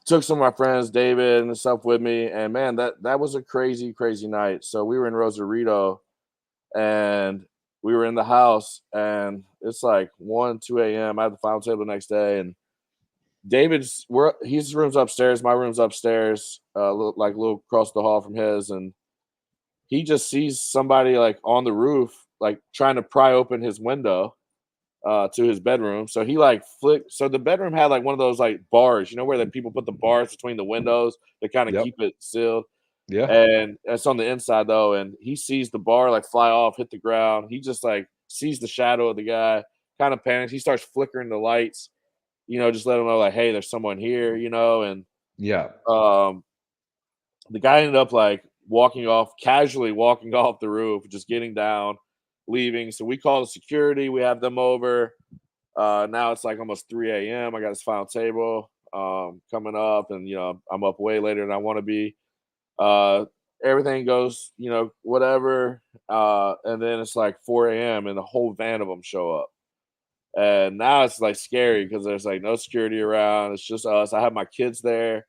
took some of my friends, David and stuff, with me. And man, that was a crazy, crazy night. So we were in Rosarito, and we were in the house, and it's like 1, 2 a.m. I had the final table the next day, and his room's upstairs, my room's upstairs, like a little across the hall from his, and he just sees somebody like on the roof, like trying to pry open his window to his bedroom. So he like flicked. So the bedroom had like one of those like bars, where the people put the bars between the windows to kind of Yep. keep it sealed. Yeah. And it's on the inside though, and he sees the bar like fly off, hit the ground. He just like sees the shadow of the guy, kind of panics. He starts flickering the lights, just let him know like, hey, there's someone here, and Yeah. um the guy ended up like casually walking off the roof, just getting down, leaving. So we call the security, we have them over. Now it's like almost 3 a.m. I got this final table coming up, and I'm up way later than I want to be. Uh, Everything goes, whatever. And then it's like 4 a.m. and the whole van of them show up. And now it's like scary because there's like no security around. It's just us. I have my kids there.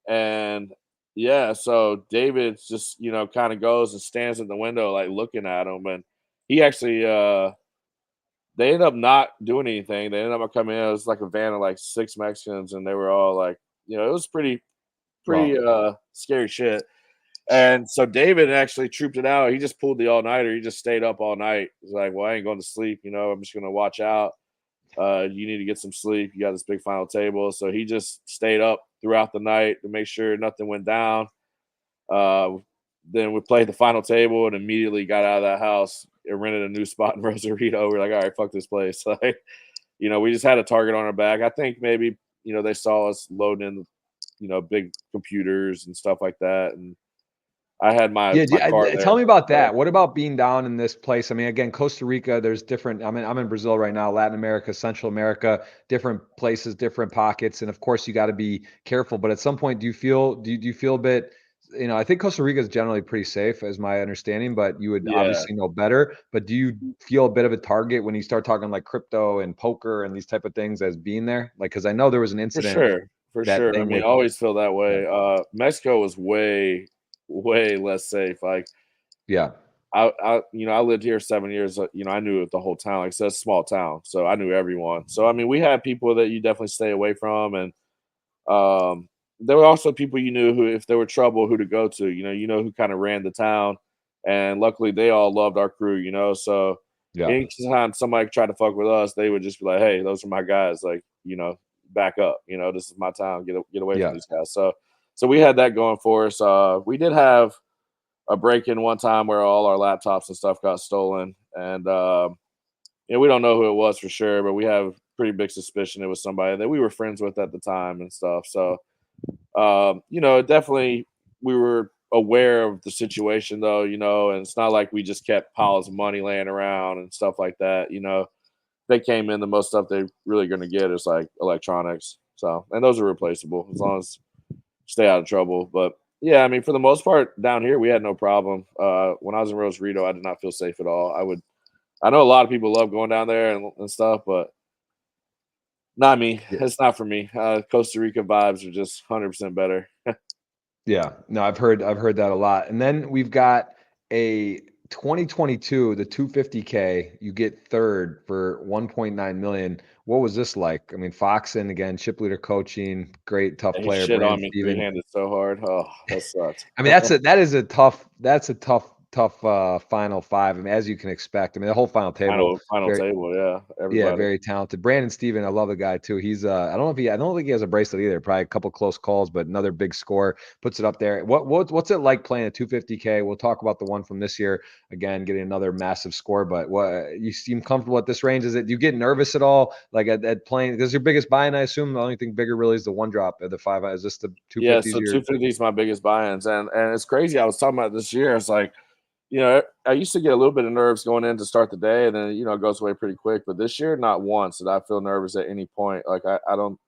And yeah, so David just, kind of goes and stands in the window, like looking at him. And he actually, they ended up not doing anything. They ended up coming in. It was like a van of like 6 Mexicans, and they were all like, it was pretty Wow. scary shit. And so David actually trooped it out. He just pulled the all nighter. He just stayed up all night. He's like, well, I ain't going to sleep. I'm just going to watch out. You need to get some sleep. You got this big final table. So he just stayed up throughout the night to make sure nothing went down. Uh, then we played the final table and immediately got out of that house and rented a new spot in Rosarito. We're like, all right, fuck this place. Like, we just had a target on our back. I think maybe, they saw us loading in, big computers and stuff like that. And I had my Yeah, car tell there. me about So, that. What about being down in this place? I mean, again, Costa Rica, there's different. I'm in Brazil right now, Latin America, Central America, different places, different pockets, and of course, you got to be careful. But at some point, do you feel a bit? I think Costa Rica is generally pretty safe, as my understanding. But you would yeah, obviously know better. But do you feel a bit of a target when you start talking like crypto and poker and these type of things as being there? Like, because I know there was an for incident, sure. For that sure. I thing mean, with. I always feel that Yeah, way. Mexico was way, way less safe. Like, yeah, I lived here 7 years. I knew it the whole town. Like I said, it's a small town, so I knew everyone. So I mean, we had people that you definitely stay away from, and um, there were also people you knew who, if there were trouble, who to go to. Who kind of ran the town, and luckily they all loved our crew. So yeah, anytime somebody tried to fuck with us, they would just be like, "Hey, those are my guys. Like, back up. This is my town. Get away from yeah. these guys." So we had that going for us. We did have a break in one time where all our laptops and stuff got stolen, and we don't know who it was for sure, but we have pretty big suspicion it was somebody that we were friends with at the time and stuff. So definitely we were aware of the situation though, and it's not like we just kept piles of money laying around and stuff like that. They came in, the most stuff they're really going to get is like electronics. So, and those are replaceable as long as you stay out of trouble. But yeah, I mean, for the most part down here, we had no problem. When I was in Rosarito, I did not feel safe at all. I know a lot of people love going down there and stuff, but not me. It's not for me. Costa Rica vibes are just 100% better. Yeah, no, I've heard that a lot. And then we've got a 2022, the 250K, you get third for 1.9 million. What was this like? I mean, Foxen again, chip leader coaching, great tough He player, shit Brandon on me Steven. three-handed so hard. Oh, that sucked. I mean, that's a tough final five. I mean, as you can expect. I mean, the whole final table, Final very, table, yeah. yeah, Everybody. very talented. Brandon Steven, I love the guy too. He's I don't think he has a bracelet either. Probably a couple close calls, but another big score puts it up there. What's it like playing a 250K? We'll talk about the one from this year again, getting another massive score. But what, you seem comfortable at this range? Is it, do you get nervous at all? Like at playing, this is your biggest buy-in, I assume. The only thing bigger really is the one drop of the five. Is this the Yeah, 250s? so 250 is my biggest buy-ins, and it's crazy. I was talking about this year. It's like, I used to get a little bit of nerves going in to start the day, and then it goes away pretty quick. But this year, not once did I feel nervous at any point. Like I don't.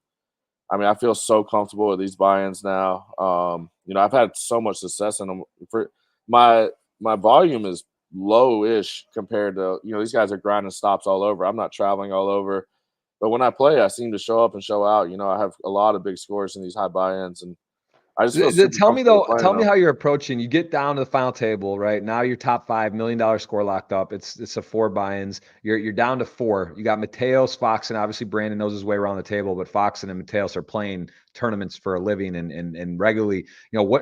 I mean, I feel so comfortable with these buy-ins now. I've had so much success in them. For my my volume is low-ish compared to, these guys are grinding stops all over. I'm not traveling all over, but when I play, I seem to show up and show out. I have a lot of big scores in these high buy-ins, and I just feel super Tell me comfortable though, playing tell me them. how you're approaching. You get down to the final table, right? Now you're top $5 million score locked up. It's a 4 buy-ins. You're down to 4. You got Mateos, Fox, and obviously Brandon knows his way around the table, but Fox and Mateos are playing tournaments for a living and regularly.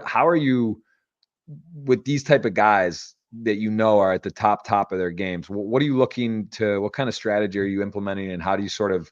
How are you with these type of guys that are at the top of their games? What are you looking to? What kind of strategy are you implementing, and how do you sort of,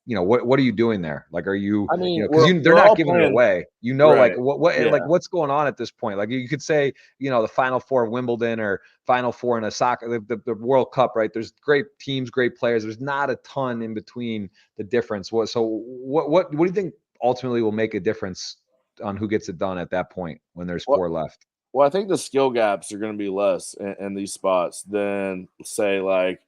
what are you doing there? Like, are you, I mean, because they're we're not all giving it playing away. Like right. like Yeah. what's going on at this point? Like you could say, the Final Four of Wimbledon or Final Four in a soccer, the World Cup, right? There's great teams, great players. There's not a ton in between the difference. What do you think ultimately will make a difference on who gets it done at that point when there's Well, 4 left? well, I think the skill gaps are going to be less in these spots than, say, like,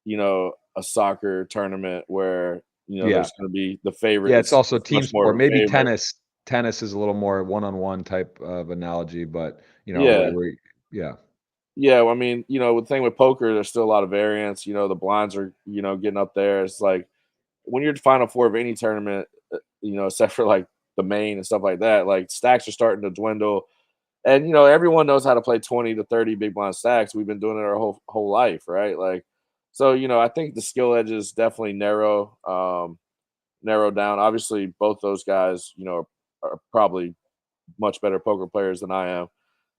a soccer tournament where, Yeah. there's going to be the favorite. Yeah, it's also It's team much more sport. of a Maybe favorite. tennis. Tennis is a little more one-on-one type of analogy, but Yeah. yeah. Yeah. Well, I mean, the thing with poker, there's still a lot of variance. The blinds are, getting up there. It's like when you're the final four of any tournament, except for like the main and stuff like that, like stacks are starting to dwindle. And everyone knows how to play 20 to 30 big blind stacks. We've been doing it our whole life, right? Like, so I think the skill edges definitely narrow down. Obviously, both those guys, are probably much better poker players than I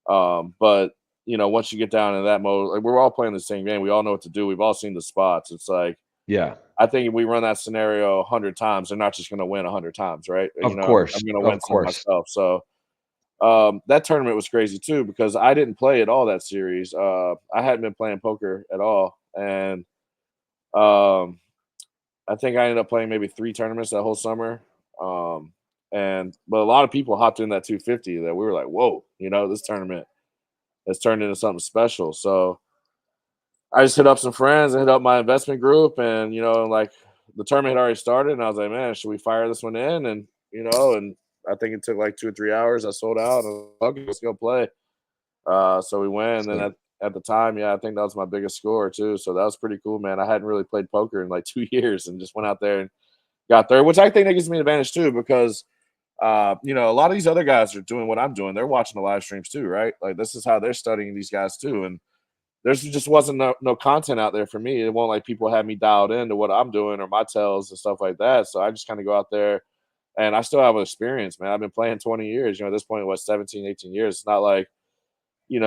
am. But once you get down in that mode, like we're all playing the same game. We all know what to do. We've all seen the spots. It's like Yeah. I think if we run that scenario 100 times, they're not just going to win 100 times, right? Of I'm course. going to win Of some course. myself. So that tournament was crazy too because I didn't play at all that series. I hadn't been playing poker at all, and um, I think I ended up playing maybe 3 tournaments that whole summer. Um, but a lot of people hopped in that 250 that we were like, whoa, this tournament has turned into something special. So I just hit up some friends and hit up my investment group, and like the tournament had already started, and I was like, man, should we fire this one in? And I think it took like 2 or 3 hours. I sold out, and okay, let's go play. So we went, and then Sick. at the time, yeah, I think that was my biggest score too. So that was pretty cool, man. I hadn't really played poker in like 2 years, and just went out there and got there, which I think that gives me an advantage too, because a lot of these other guys are doing what I'm doing. They're watching the live streams too, right? Like this is how they're studying these guys too, and there's just wasn't no content out there for me. It won't like people have me dialed into what I'm doing or my tells and stuff like that. So I just kind of go out there and I still have experience, man. I've been playing 20 years, at this point, what, 17, 18 years. It's not like, you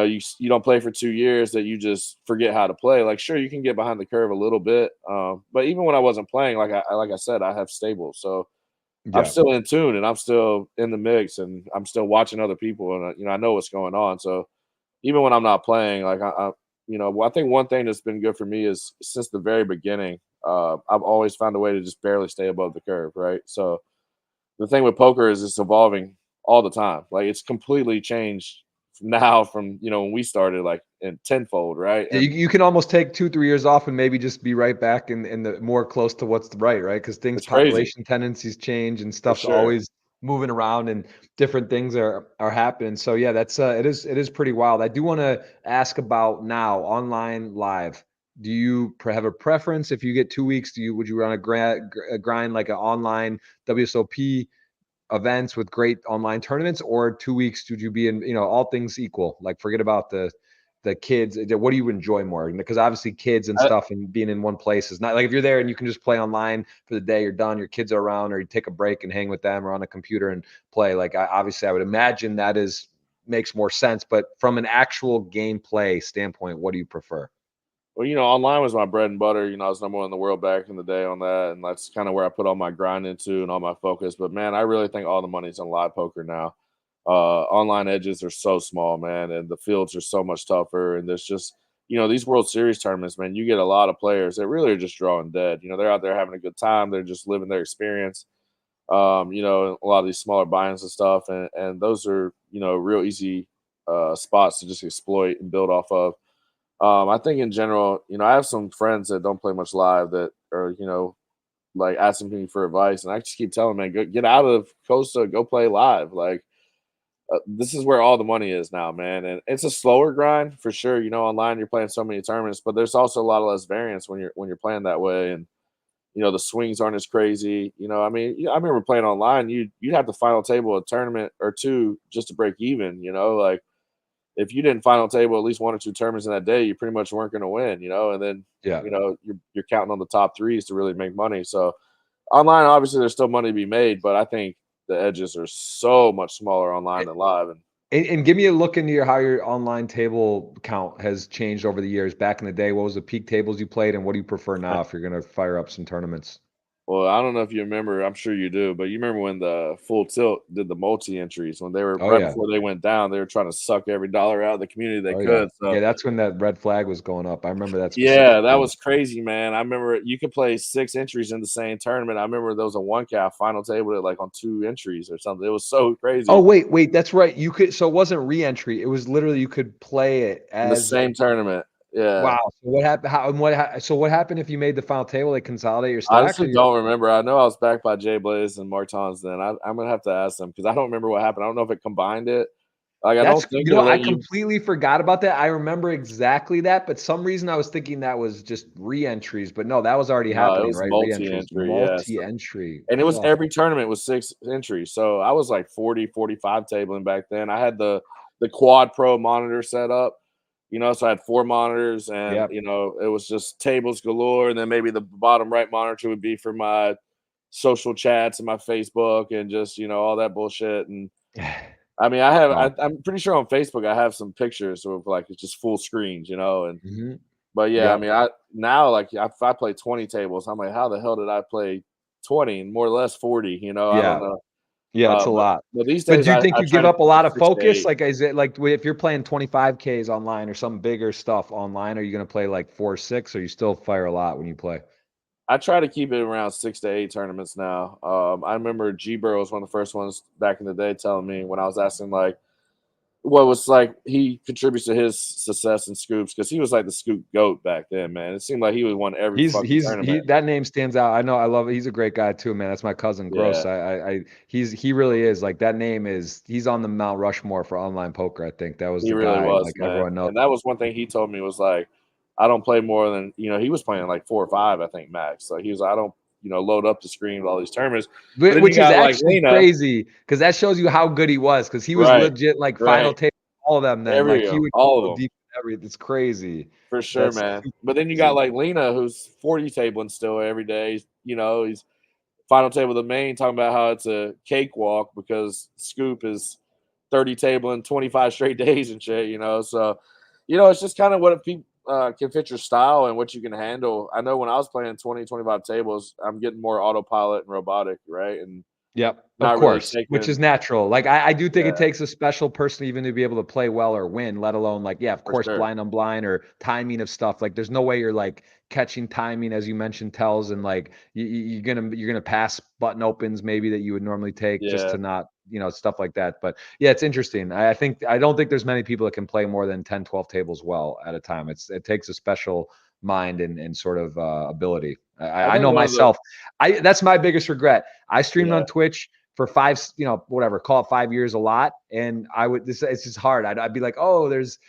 don't play for 2 years that you just forget how to play. Like, sure, you can get behind the curve a little bit. But even when I wasn't playing, like I said, I have stable. So I'm Yeah. still in tune and I'm still in the mix and I'm still watching other people. And, I know what's going on. So even when I'm not playing, like I think one thing that's been good for me is since the very beginning, I've always found a way to just barely stay above the curve, right? So the thing with poker is it's evolving all the time. Like it's completely changed now from when we started, like in tenfold, right? Yeah, And you can almost take 2, 3 years off and maybe just be right back in the more close to what's right, because things, it's crazy population tendencies change and for stuff's sure. always moving around and different things are happening. So yeah, that's it is pretty wild. I do want to ask about now online live. Do you have a preference if you get 2 weeks? Would you run a grind like an online WSOP events with great online tournaments, or 2 weeks would you be in, all things equal, like forget about the kids? What do you enjoy more? Because obviously kids and I, stuff and being in one place is not like if you're there and you can just play online for the day, you're done, your kids are around, or you take a break and hang with them or on a computer and play. Like obviously I would imagine that is makes more sense, but from an actual gameplay standpoint, what do you prefer? well, online was my bread and butter. I was number one in the world back in the day on that, and that's kind of where I put all my grind into and all my focus. But man, I really think all the money's on live poker now. Online edges are so small, man, and the fields are so much tougher. And there's just, these World Series tournaments, man, you get a lot of players that really are just drawing dead. They're out there having a good time. They're just living their experience. A lot of these smaller buy-ins and stuff, and those are, real easy spots to just exploit and build off of. I think in general, I have some friends that don't play much live that are, like asking me for advice, and I just keep telling them, man, get out of Costa, go play live. Like this is where all the money is now, man. And it's a slower grind for sure. You know, online you're playing so many tournaments, but there's also a lot of less variance when you're playing that way. And the swings aren't as crazy. I mean, I remember playing online. You'd have to final table a tournament or two just to break even. Like if you didn't final table at least one or two tournaments in that day, you pretty much weren't going to win. And then Yeah. you're counting on the top threes to really make money. So online, obviously, there's still money to be made, but I think the edges are so much smaller online than live. And give me a look into how your online table count has changed over the years. Back in the day, what was the peak tables you played, and what do you prefer now if you're going to fire up some tournaments? Well, I don't know if you remember. I'm sure you do, but you remember when the Full Tilt did the multi entries when they were Oh right yeah. before they went down. They were trying to suck every dollar out of the community they Oh yeah. could. So Yeah, that's when that red flag was going up. I remember that yeah, that specifically. was crazy, man. I remember you could play 6 entries in the same tournament. I remember there was a one cap final table like on 2 entries or something. It was so Oh, crazy. wait, that's right. You could so it wasn't re-entry. It was literally you could play it In the as same tournament. Yeah. wow. So what happened? So what happened if you made the final table? They consolidate your I stacks, or honestly you? don't remember. I know I was backed by Jay Blaze and Martins then. I'm gonna have to ask them because I don't remember what happened. I don't know if it combined it. Like I That's don't think it'll I let you. completely forgot about that. I remember exactly that, but some reason I was thinking that was just re-entries, but no, that was already No, it happening, was right? Re-entries, multi-entry. Yes. multi-entry. And it was Fuck. every tournament was 6 entries. So I was like 40, 45 tabling back then. I had the quad pro monitor set up, so I had 4 monitors and Yep. it was just tables galore. And then maybe the bottom right monitor would be for my social chats and my Facebook and just, all that bullshit. And I mean, Wow. I'm pretty sure on Facebook I have some pictures of like it's just full screens, and Mhm. but yeah, I Yep. mean, I now like if I play 20 tables, I'm like, how the hell did I play 20 and more or less 40? I don't Yeah. know. Yeah, it's a But lot. these But days do you think I you try give to up a keep it lot of 6 to focus? 8. Like, is it like if you're playing 25Ks online or some bigger stuff online, are you gonna play like 4, 6, or you still fire a lot when you play? I try to keep it around 6 to 8 tournaments now. I remember G Bro was one of the first ones back in the day telling me when I was asking like what was like he contributes to his success in scoops because he was like the scoop goat back then, man. It seemed like he would won every fucking He tournament. that name stands out. I know, I love it. He's a great guy too, man. That's my cousin Gross. Yeah. He really is like that name is he's on the Mount Rushmore for online poker. I think that was He the really guy was, like man, everyone knows. and that was one thing he told me was like, "I don't play more than" he was playing like 4 or 5, I think, max. Like, he was, "I don't, load up the screen with all these tournaments." But then you Which is got, like, actually Lena. crazy because that shows you how good he was because he was Right, legit like final right. table all of them then. Like he would All of go them. deep in every it's crazy. For sure, That's man. super But then you got, crazy. like, Lena, who's 40 tabling still every day. He's final table the main, talking about how it's a cakewalk because Scoop is 30 tabling 25 straight days and shit. So, it's just kind of what people can fit your style and what you can handle. I know when I was playing 20, 25 tables, I'm getting more autopilot and robotic, right? And Yep, of not really course, which is taking, natural. Like, I do think it yeah, takes a special person even to be able to play well or win, let alone like, yeah, of for course, sure. blind on blind or timing of stuff. Like, there's no way you're like catching timing as you mentioned tells and like you're gonna pass button opens maybe that you would normally take just Yeah, to not stuff like that. But yeah, it's interesting. I don't think there's many people that can play more than 10, 12 tables well at a time. It takes a special mind and sort of ability. I I think know one of the, myself. I That's my biggest regret. I streamed yeah, on Twitch for whatever, call it 5 years a lot. And it's just hard. I'd be like, oh, it's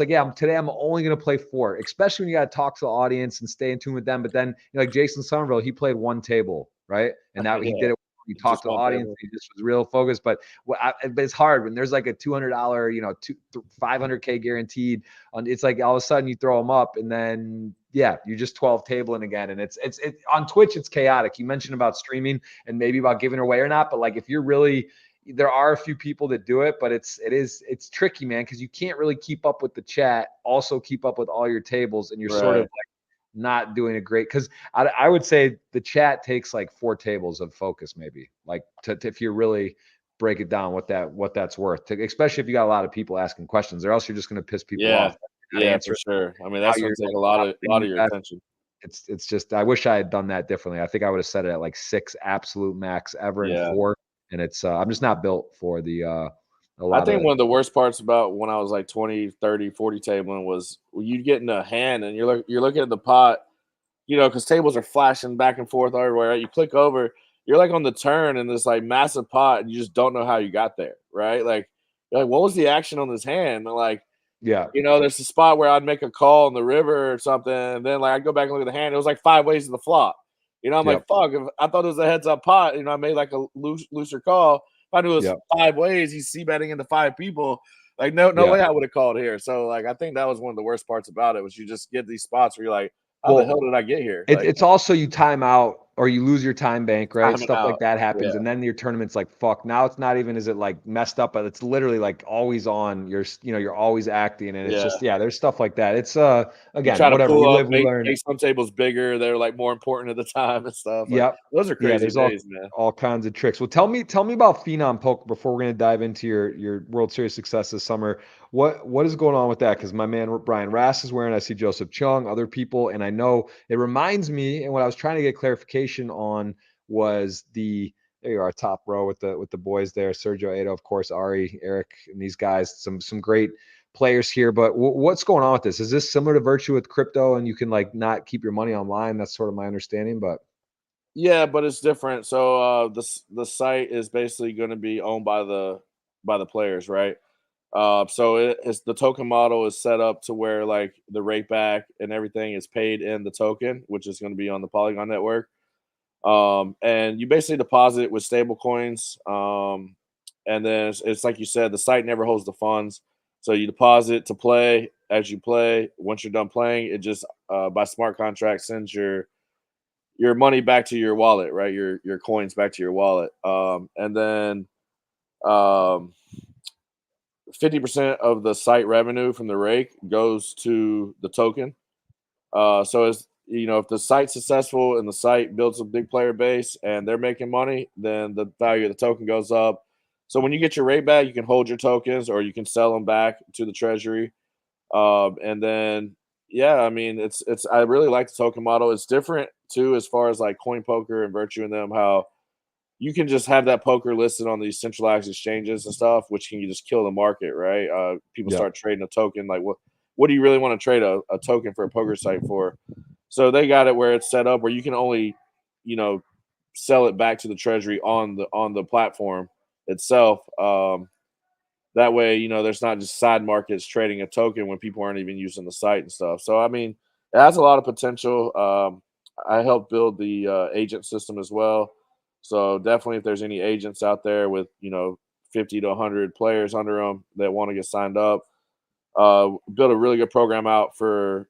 like, yeah, today I'm only going to play 4, especially when you got to talk to the audience and stay in tune with them. But then, like Jason Somerville, he played one table, right? And that he yeah, did it. He talked just to the one audience. table. He just was real focused. But it's hard when there's like a $200, 500K guaranteed. It's like all of a sudden you throw them up, and then yeah, you just 12 tabling again. And it's on Twitch, it's chaotic. You mentioned about streaming and maybe about giving away or not, but like if you're really there are a few people that do it, but it's tricky, man, because you can't really keep up with the chat, also keep up with all your tables, and you're sort of Right. like not doing a great because I would say the chat takes like 4 tables of focus, maybe like if you really break it down what that's worth, especially if you got a lot of people asking questions, or else you're just going to piss people Yeah. off. You're not Yeah, for answering sure. I mean, how that's gonna you're take like a lot operating of the your best. attention. It's just I wish I had done that differently. I think I would have set it at like 6 absolute max ever in Yeah. 4, and it's I'm just not built for the a I lot think of one of the worst parts about when I was like 20, 30, 40 tabling was when you'd get in a hand and you're looking at the pot because tables are flashing back and forth everywhere. Right? You click over, you're like on the turn in this like massive pot, and you just don't know how you got there, right? Like, you're like, what was the action on this hand? And like, Yeah. there's a spot where I'd make a call in the river or something, and then like I'd go back and look at the hand. It was like 5 ways to the flop. I'm like, Yep. fuck. If I thought it was a heads up pot, I made like a looser call. If I knew it was Yep. 5 ways, he's c betting into 5 people. Like, no Yeah. way I would have called here. So like, I think that was one of the worst parts about it was you just get these spots where you're like, how the hell Well, did I get here? It's Like, it's also you time out or you lose your time bank, right? timing Stuff like out. that Yeah, happens, and then your tournament's like, "Fuck." Now it's not even is it, like, messed up, but it's literally, like, always on. You're always acting, and it's yeah. just yeah, there's stuff like that. It's, You try again, to whatever. We pull up, live, we make learn. some tables bigger. They're like more important at the time and stuff. Like, Yep. those are Yeah, crazy there's days, man. all kinds of tricks. Well, tell me about Phenom Poker before we're gonna dive into your World Series success this summer. What is going on with that? Because my man Brian Rass is wearing. I see Joseph Chung, other people, and I know it reminds me. And what I was trying to get clarification on was there you are, top row with the boys there, Sergio Ado, of course, Ari, Eric, and these guys. Some great players here. But what's going on with this? Is this similar to Virtue with crypto, and you can like not keep your money online? That's sort of my understanding, but. Yeah, but it's different. So the site is basically going to be owned by the players, right? So it's the token model is set up to where like the rate back and everything is paid in the token, which is going to be on the Polygon network. And you basically deposit it with stable coins. And then it's like you said, the site never holds the funds. So you deposit to play as you play. Once you're done playing, it just by smart contract sends your money back to your wallet, right? Your coins back to your wallet. And then 50% of the site revenue from the rake goes to the token. So as if the site's successful and the site builds a big player base and they're making money, then the value of the token goes up. So when you get your rate back, you can hold your tokens or you can sell them back to the treasury. And then yeah, I mean it's I really like the token model. It's different too as far as like coin poker and virtue and them, how you can just have that poker listed on these centralized exchanges and stuff, which can you just kill the market, right? People Yep. start trading a token. Like what do you really want to trade a token for a poker site for? So they got it where it's set up where you can only, you know, sell it back to the treasury on the platform itself. That way, there's not just side markets trading a token when people aren't even using the site and stuff. So I mean, it has a lot of potential. I helped build the agent system as well. So definitely, if there's any agents out there with 50 to 100 players under them that want to get signed up, build a really good program out for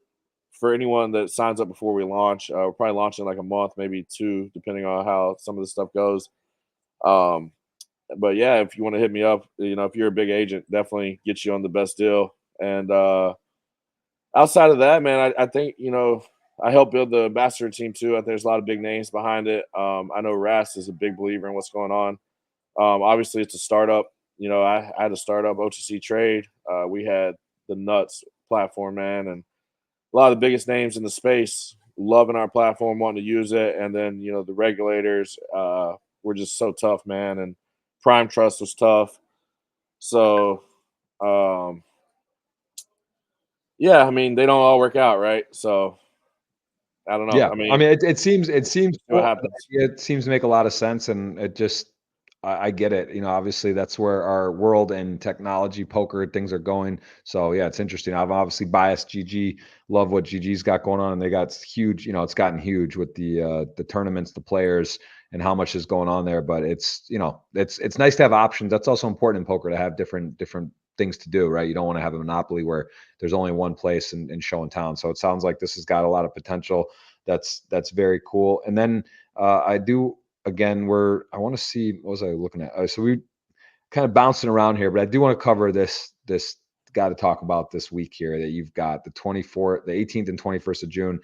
anyone that signs up before we launch. We're probably launching like a month, maybe two, depending on how some of this stuff goes. Um, but yeah, if you want to hit me up, if you're a big agent, definitely get you on the best deal. And outside of that, man, I think I helped build the ambassador team too. I think there's a lot of big names behind it. I know Ras is a big believer in what's going on. Obviously, it's a startup. I had a startup OTC trade. We had the Nuts platform, man, and a lot of the biggest names in the space loving our platform, wanting to use it, and then the regulators were just so tough, man, and Prime Trust was tough. So, um, yeah, I mean, they don't all work out, right? So, I don't know. Yeah, I I mean, mean, it seems see what cool. happens. It seems to make a lot of sense, and it just I get it. Obviously that's where our world and technology, poker, things are going. So yeah, it's interesting. I've obviously biased GG. Love what GG's got going on, and they got huge. It's gotten huge with the tournaments, the players, and how much is going on there. But it's nice to have options. That's also important in poker to have different things to do, right? You don't want to have a monopoly where there's only one place in show and town. So it sounds like this has got a lot of potential. That's very cool. And then I do again. I want to see what was I looking at? So we kind of bouncing around here, but I do want to cover this. Got to talk about this week here that you've got the 24th, the 18th and 21st of June.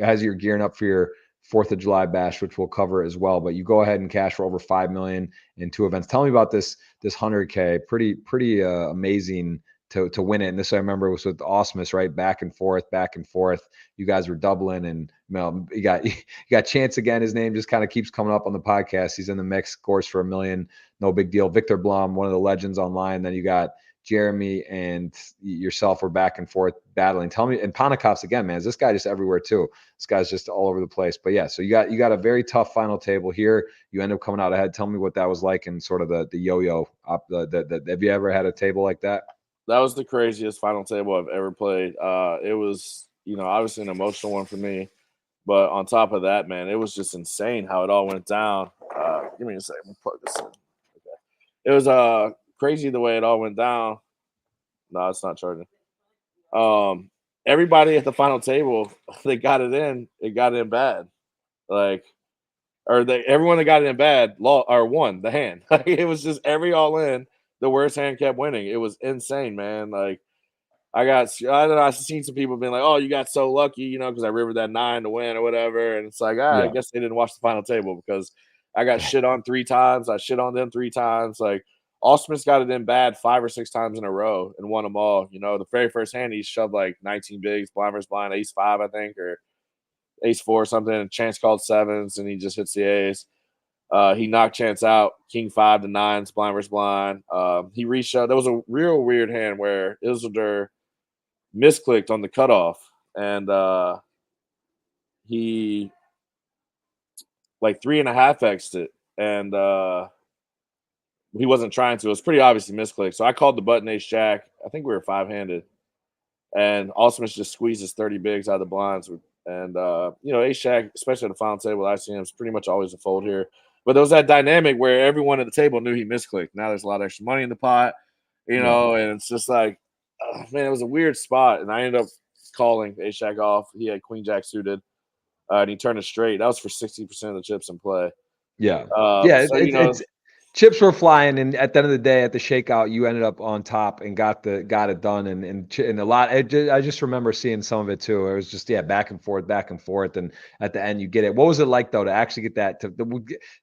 As you're gearing up for your 4th of July bash, which we'll cover as well. But you go ahead and cash for over 5 million in two events. Tell me about this 100K. Pretty amazing to win it. And this I remember was with Osmus, right? Back and forth, back and forth. You guys were doubling, and you got Chance again. His name just kind of keeps coming up on the podcast. He's in the mix, scores for $1 million. No big deal. Victor Blum, one of the legends online. Then you got Jeremy and yourself were back and forth battling. Tell me, and Ponikov's again, man, is this guy just everywhere too? This guy's just all over the place. But yeah, so you got a very tough final table here. You end up coming out ahead. Tell me what that was like and sort of the yo-yo. Have you ever had a table like that? That was the craziest final table I've ever played. It was, obviously an emotional one for me. But on top of that, man, it was just insane how it all went down. Give me a second. Let me plug this in. Okay. It was crazy the way it all went down. No, it's not charging. Everybody at the final table, they got it in. It got in bad. Like, everyone that got it in bad won the hand. Like, it was just every all in. The worst hand kept winning. It was insane, man. Like, I don't know, I've seen some people being like, "Oh, you got so lucky," because I rivered that 9 to win or whatever. And it's like, I Yeah. guess they didn't watch the final table because I got shit on 3 times. I shit on them 3 times. Like, Smith's got it in bad 5 or 6 times in a row and won them all. The very first hand he shoved like 19 bigs, blind versus blind, ace 5, I think, or ace 4 or something. And Chance called 7s and he just hits the ace. He knocked Chance out, king 5 to 9s, blind versus blind. He reshoved. There was a real weird hand where Isildur misclicked on the cutoff, and he like 3.5x'd it, and he wasn't trying to. It was pretty obviously misclicked. So I called the button ace jack. I think we were 5-handed, and Osmus just squeezes 30 bigs out of the blinds. And ace jack, especially at the final table, ICM is pretty much always a fold here. But there was that dynamic where everyone at the table knew he misclicked. Now there's a lot of extra money in the pot, and it's just like, man, it was a weird spot, and I ended up calling ace jack off. He had queen jack suited, and he turned it straight. That was for 60% of the chips in play. Yeah. So, It's chips were flying, and at the end of the day, at the shakeout, you ended up on top and got it done. And a lot. I just remember seeing some of it too. It was just back and forth, and at the end, you get it. What was it like though to actually get that?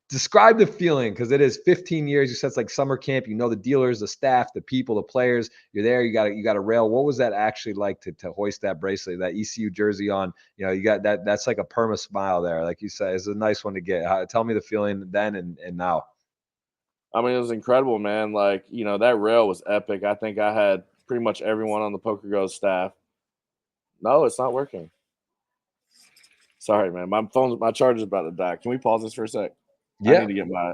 Describe the feeling, because it is 15 years. You said it's like summer camp. The dealers, the staff, the people, the players. You're there. You got a rail. What was that actually like to hoist that bracelet, that ECU jersey on? You got that. That's like a perma smile there, like you said. It's a nice one to get. Tell me the feeling then and now. I mean, it was incredible, man. Like, that rail was epic. I think I had pretty much everyone on the Poker Go staff. No, it's not working. Sorry, man. My charger's about to die. Can we pause this for a sec? Yeah. I need to get my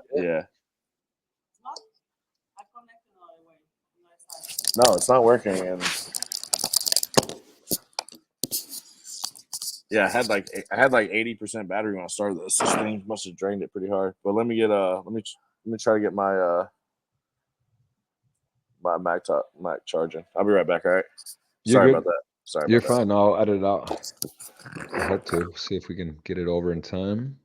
No, it's not working. And I had like 80% battery when I started this. This thing must have drained it pretty hard. But let me try to get my my Mac charging. I'll be right back. All right. Sorry about that. Sorry. You're fine. No, I'll edit it out. I hope to. See if we can get it over in time.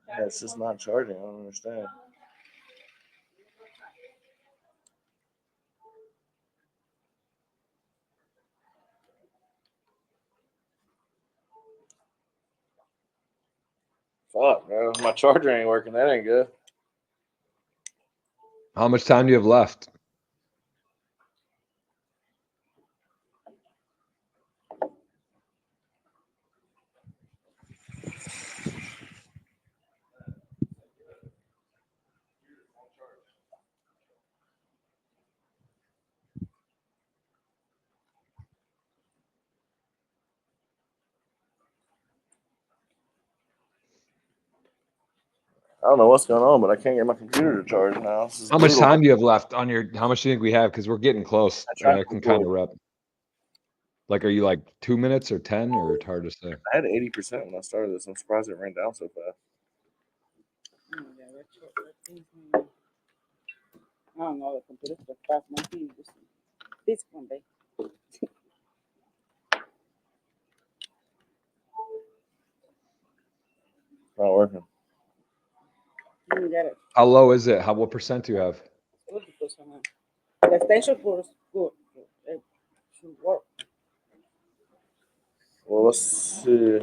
Yeah, it's just not charging. I don't understand. Fuck, bro. My charger ain't working. That ain't good. How much time do you have left? I don't know what's going on, but I can't get my computer to charge now. How much time do you have left on your? How much do you think we have? Because we're getting close. I can kind of rep. Like, are you like 2 minutes or 10, or it's hard to say? I had 80% when I started this. I'm surprised it ran down so fast. I don't know the computer stuff fast. My TV just this one, babe. Not working. You get it. How low is it? What percent do you have? The extension was good. It should work. Well, let's see.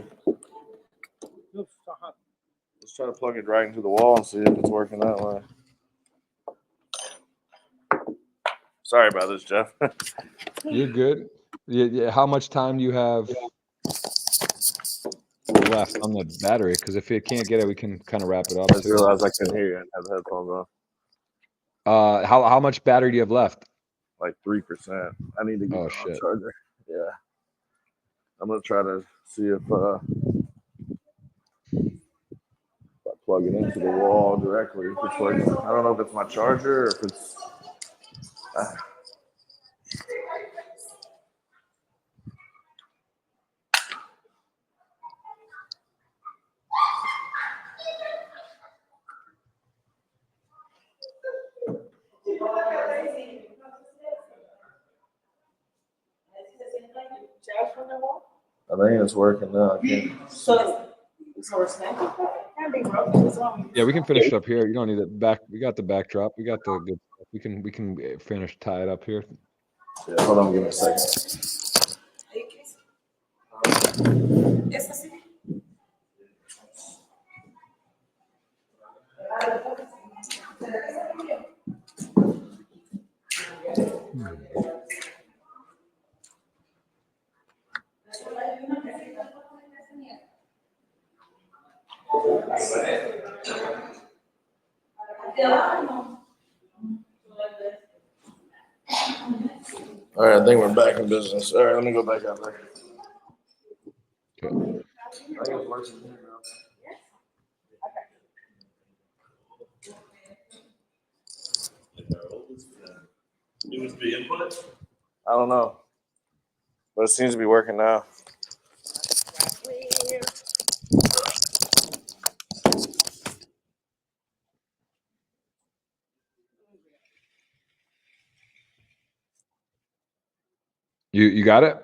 Let's try to plug it right into the wall and see if it's working that way. Sorry about this, Jeff. You're good. Yeah. How much time do you have left on the battery? Because if you can't get it, we can kind of wrap it up. I just realized I couldn't hear you. I have the headphones on. How much battery do you have left? Like 3%. I need to get the charger. Yeah. I'm gonna try to see if I plug it into the wall directly. If it's working. I don't know if it's my charger or if it's. I think it's working now. So it's Yeah, we can finish it up here. You don't need it back. We got the backdrop. We got the good stuff. We can finish tie it up here. Yeah, hold on, give me a second. All right, I think we're back in business. All right, let me go back out there. Okay. USB input? I don't know, but it seems to be working now. You got it?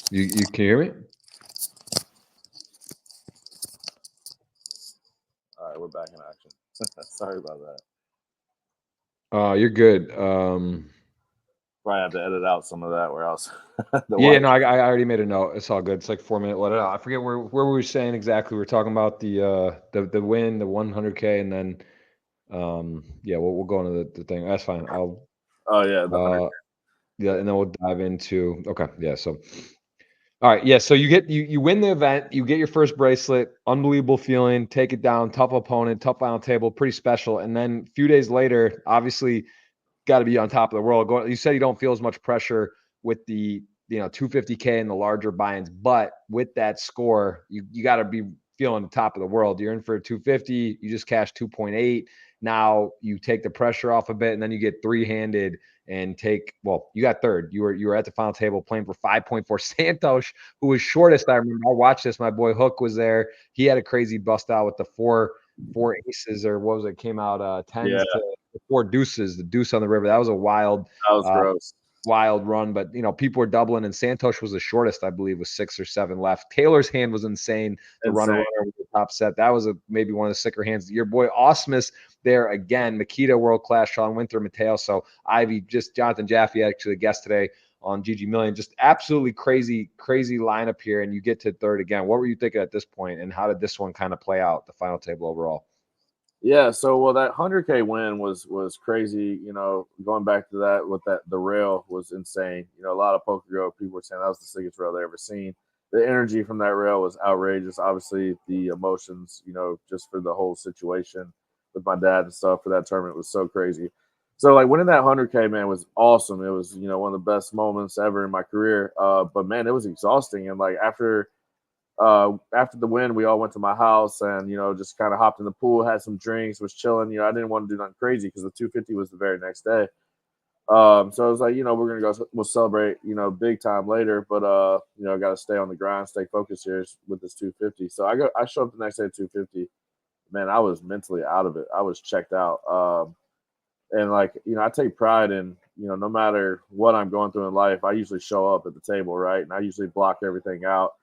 You can hear me? All right, we're back in action. Sorry about that. You're good. Probably have to edit out some of that where else. Yeah, no, I already made a note. It's all good. It's like 4 minute. Let it out. I forget where we were saying exactly. We were talking about the win, the 100K, and then yeah, we'll go into the thing. That's fine. I'll. Oh yeah. Yeah, and then we'll dive into. Okay, yeah. So, all right, yeah. So you win the event. You get your first bracelet. Unbelievable feeling. Take it down. Tough opponent. Tough final table. Pretty special. And then a few days later, obviously, got to be on top of the world. You said you don't feel as much pressure with the 250K and the larger buy-ins, but with that score, you got to be feeling the top of the world. You're in for a 250. You just cashed 2.8. Now you take the pressure off a bit, and then you get three-handed and you got third. You were at the final table playing for 5.4. Santos, who was shortest, I remember. I watched this. My boy Hook was there. He had a crazy bust out with the four aces, or what was it? Came out 10s to 4 deuces, the deuce on the river. That was a wild. That was gross. Wild run, but people were doubling, and Santos was the shortest, I believe, with 6 or 7 left. Taylor's hand was insane. The runner with the top set. That was maybe one of the sicker hands. Your boy Osmus there again. Makita world class. Sean Winter, Mateo. So Ivy, just Jonathan Jaffe, actually a guest today on GG Million. Just absolutely crazy lineup here, and you get to third again. What were you thinking at this point, and how did this one kind of play out, the final table overall? Yeah, so that 100K win was crazy. Going back to that with the rail was insane. A lot of Poker Go people were saying that was the sickest rail they ever seen. The energy from that rail was outrageous. Obviously, the emotions, just for the whole situation with my dad and stuff for that tournament was so crazy. So like winning that 100K, man, was awesome. It was one of the best moments ever in my career. But man, it was exhausting. And like after the win, we all went to my house and, just kind of hopped in the pool, had some drinks, was chilling. I didn't want to do nothing crazy because the 250 was the very next day. So I was like, we're going to go, we'll celebrate, big time later, but, I got to stay on the grind, stay focused here with this 250. So I showed up the next day at 250, man, I was mentally out of it. I was checked out. And like, I take pride in no matter what I'm going through in life, I usually show up at the table, right? And I usually block everything out.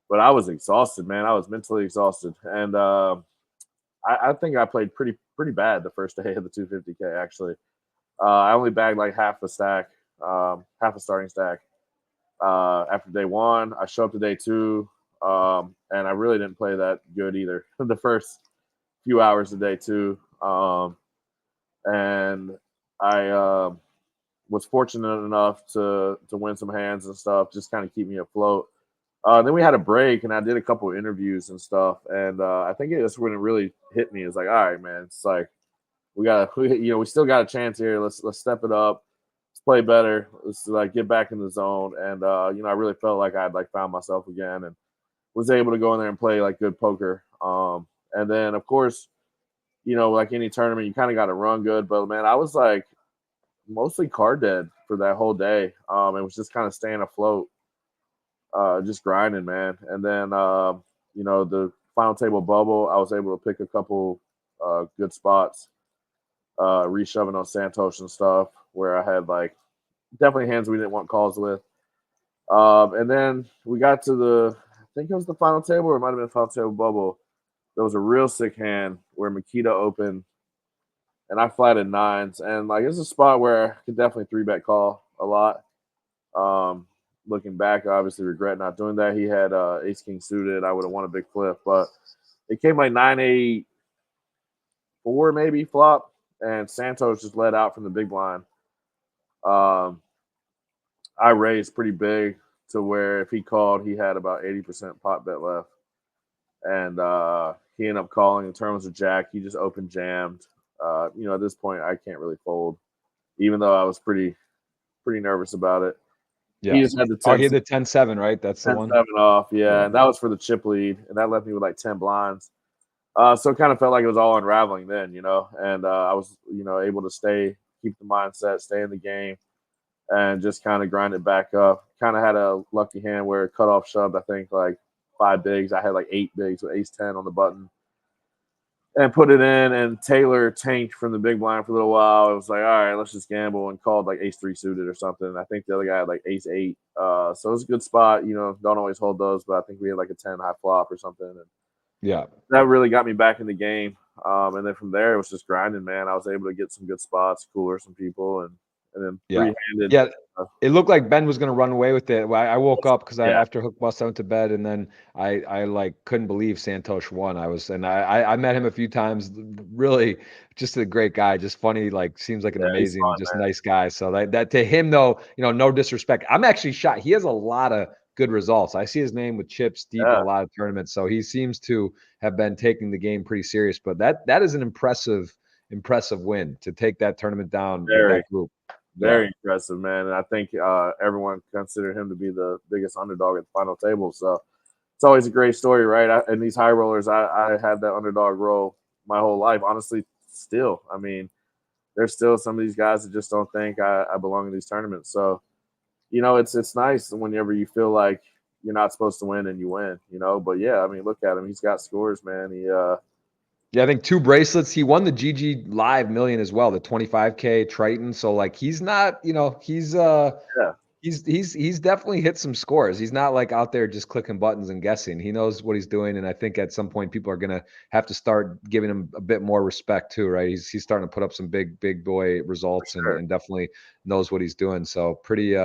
But I was exhausted, man. I was mentally exhausted, and I think I played pretty bad the first day of the 250K. Actually, I only bagged like half a stack, half a starting stack. After day one, I show up to day two, and I really didn't play that good either. The first few hours of day two, and I was fortunate enough to win some hands and stuff, just kind of keep me afloat. Then we had a break, and I did a couple of interviews and stuff, and I think that's when it really hit me. It's like, all right, man, it's like we still got a chance here. Let's step it up. Let's play better. Let's like get back in the zone. And I really felt like I'd like found myself again and was able to go in there and play like good poker. And then of course, like any tournament, you kind of got to run good. But man, I was like mostly card dead for that whole day. It was just kind of staying afloat, just grinding, man. And then the final table bubble, I was able to pick a couple good spots. Reshoving on Santos and stuff, where I had like definitely hands we didn't want calls with. And then we got to I think it was the final table, or it might have been the final table bubble. There was a real sick hand where Makita opened, and I flatted nines, and like it's a spot where I could definitely 3-bet call a lot. Looking back, I obviously regret not doing that. He had ace king suited. I would have won a big flip, but it came like 9-8-4 maybe flop. And Santos just let out from the big blind. I raised pretty big to where if he called, he had about 80% pot bet left. And he ended up calling. In terms of jack, he just open jammed. At this point, I can't really fold, even though I was pretty nervous about it. Yeah. He just had the 10, he had the 10-7, right? That's the 10-7 one. off. Yeah, and that was for the chip lead, and that left me with like 10 blinds. So it kind of felt like it was all unraveling then, and I was, able to keep the mindset, stay in the game, and just kind of grind it back up. Kind of had a lucky hand where it cut off shoved, I think, like 5 bigs. I had like 8 bigs with ace 10 on the button and put it in, and Taylor tanked from the big blind for a little while. It was like, all right, let's just gamble, and called like ace 3 suited or something. I think the other guy had like ace 8. So it was a good spot. Don't always hold those, but I think we had like a 10 high flop or something. And yeah, that really got me back in the game. And then from there, it was just grinding, man. I was able to get some good spots, cooler some people, and then three-handed. Yeah, it looked like Ben was going to run away with it. I woke up because after Hook Bust, I went to bed, and then I like couldn't believe Santos won. I met him a few times. Really, just a great guy, just funny. Like seems like an amazing, fun, just man. nice guy. So that to him though, no disrespect. I'm actually shocked. He has a lot of good results. I see his name with chips deep in a lot of tournaments. So he seems to have been taking the game pretty serious. But that is an impressive win to take that tournament down with that group. Very impressive, man. And I think everyone considered him to be the biggest underdog at the final table. So it's always a great story, right? And these high rollers, I had that underdog role my whole life. Honestly, still. I mean, there's still some of these guys that just don't think I belong in these tournaments. So, it's nice whenever you feel like you're not supposed to win and you win, But yeah, I mean, look at him. He's got scores, man. Yeah, I think 2 bracelets. He won the GG Live million as well, the 25K Triton. So like he's not, he's definitely hit some scores. He's not like out there just clicking buttons and guessing. He knows what he's doing, and I think at some point people are gonna have to start giving him a bit more respect too, right? He's starting to put up some big boy results and definitely knows what he's doing. So pretty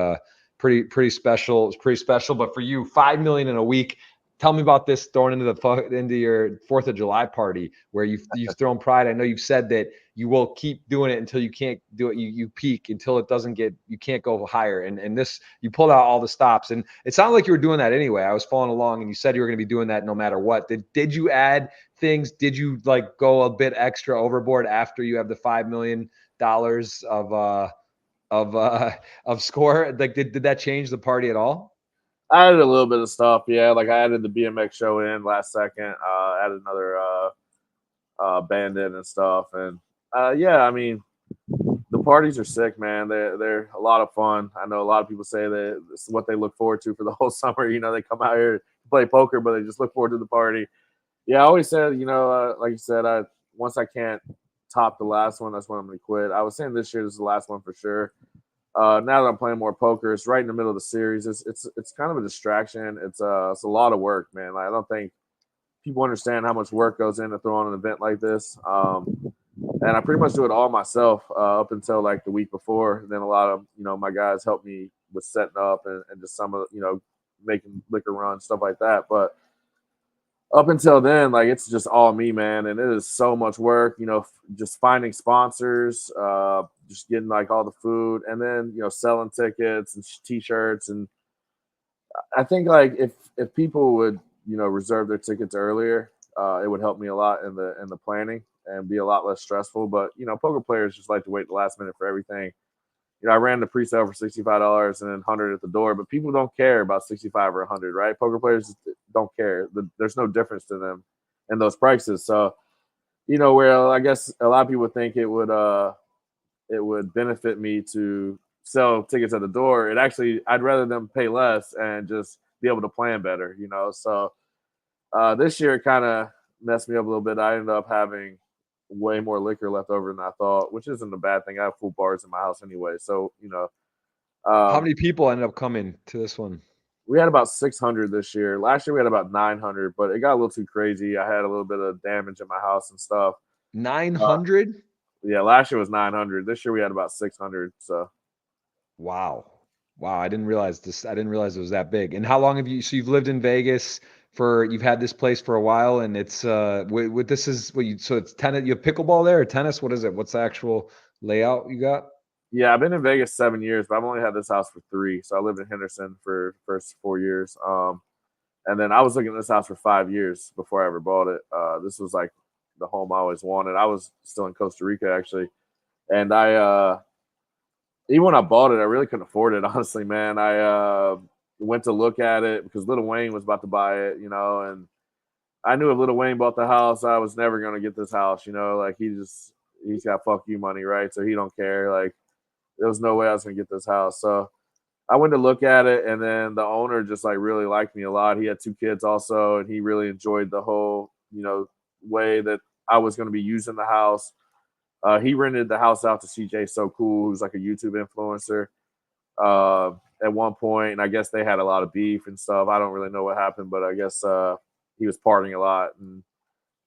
special. It's pretty special. But for you, 5 million in a week. Tell me about this throwing into your 4th of July party where you've thrown pride. I know you've said that you will keep doing it until you can't do it. You peak until it doesn't you can't go higher. And this, you pulled out all the stops, and it sounded like you were doing that anyway. I was following along, and you said you were going to be doing that no matter what. Did you add things? Did you like go a bit extra overboard after you have the $5 million of score? Like, did that change the party at all? I added a little bit of stuff, yeah. Like I added the BMX show in last second. Added another bandit and stuff, and yeah. I mean, the parties are sick, man. They're a lot of fun. I know a lot of people say that this is what they look forward to for the whole summer. They come out here to play poker, but they just look forward to the party. Yeah, I always said, like you said, once I can't top the last one, that's when I'm gonna quit. I was saying this year is the last one for sure. Now that I'm playing more poker, it's right in the middle of the series. It's kind of a distraction. It's a lot of work, man. Like, I don't think people understand how much work goes into throwing an event like this. And I pretty much do it all myself up until like the week before. Then a lot of my guys help me with setting up and just some of making liquor runs, stuff like that. But up until then, like, it's just all me, man, and it is so much work. Just finding sponsors, just getting like all the food, and then selling tickets and t-shirts. And I think like if people would reserve their tickets earlier, it would help me a lot in the planning and be a lot less stressful. But poker players just like to wait the last minute for everything. I ran the pre-sale for $65 and then 100 at the door, but people don't care about 65 or 100, right? Poker players don't care. There's no difference to them in those prices. So, where I guess a lot of people think it would benefit me to sell tickets at the door. I'd rather them pay less and just be able to plan better, So this year it kind of messed me up a little bit. I ended up having way more liquor left over than I thought, which isn't a bad thing. I have full bars in my house anyway. So, How many people ended up coming to this one? we had about 600 this year. Last year we had about 900, but it got a little too crazy. I had a little bit of damage in my house and stuff. 900? Yeah, last year was 900. This year we had about 600. So, Wow. I didn't realize this. I didn't realize it was that big. And how long have you, so you've lived in Vegas you've had this place for a while, and it's, what this is, so it's tennis, you have pickleball there or tennis? What is it? What's the actual layout you got? yeah, I've been in Vegas 7 years, but I've only had this house for 3. So I lived in Henderson for the first 4 years. And then I was looking at this house for 5 years before I ever bought it. This was like the home I always wanted. I was still in Costa Rica actually, and even when I bought it, I really couldn't afford it. Honestly, man, I went to look at it because Lil Wayne was about to buy it, and I knew if Lil Wayne bought the house, I was never gonna get this house. Like he's got fuck you money, right? So he don't care. Like there was no way I was gonna get this house. So I went to look at it, and then the owner just like really liked me a lot. He had 2 kids also, and he really enjoyed the whole way that I was going to be using the house. He rented the house out to CJ So Cool, who's like a YouTube influencer at one point, and I guess they had a lot of beef and stuff. I don't really know what happened, but I guess he was partying a lot and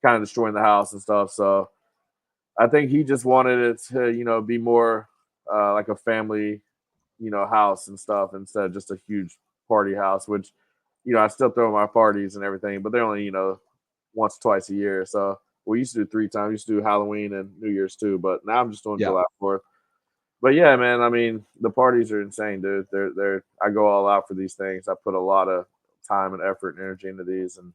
kind of destroying the house and stuff. So I think he just wanted it to be more like a family house and stuff instead of just a huge party house, which, I still throw my parties and everything, but they're only, once, twice a year. So we used to do 3 times. We used to do Halloween and New Year's too, but now I'm just doing Yeah. July 4th. But yeah, man, I mean, the parties are insane, dude. I go all out for these things. I put a lot of time and effort and energy into these. And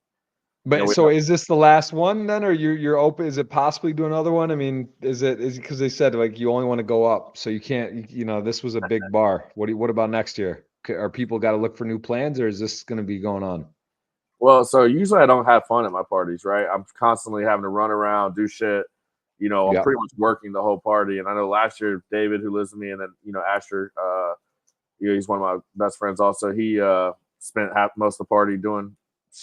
But so is this the last one then, or you're open? Is it possibly do another one? I mean, is it because they said like you only want to go up, so you can't. This was a big bar. What about next year? Are people got to look for new plans, or is this going to be going on? Well, so usually I don't have fun at my parties, right? I'm constantly having to run around, do shit. I'm Yep. pretty much working the whole party. And I know last year, David, who lives with me, and then, Asher, he's one of my best friends also. He spent most of the party doing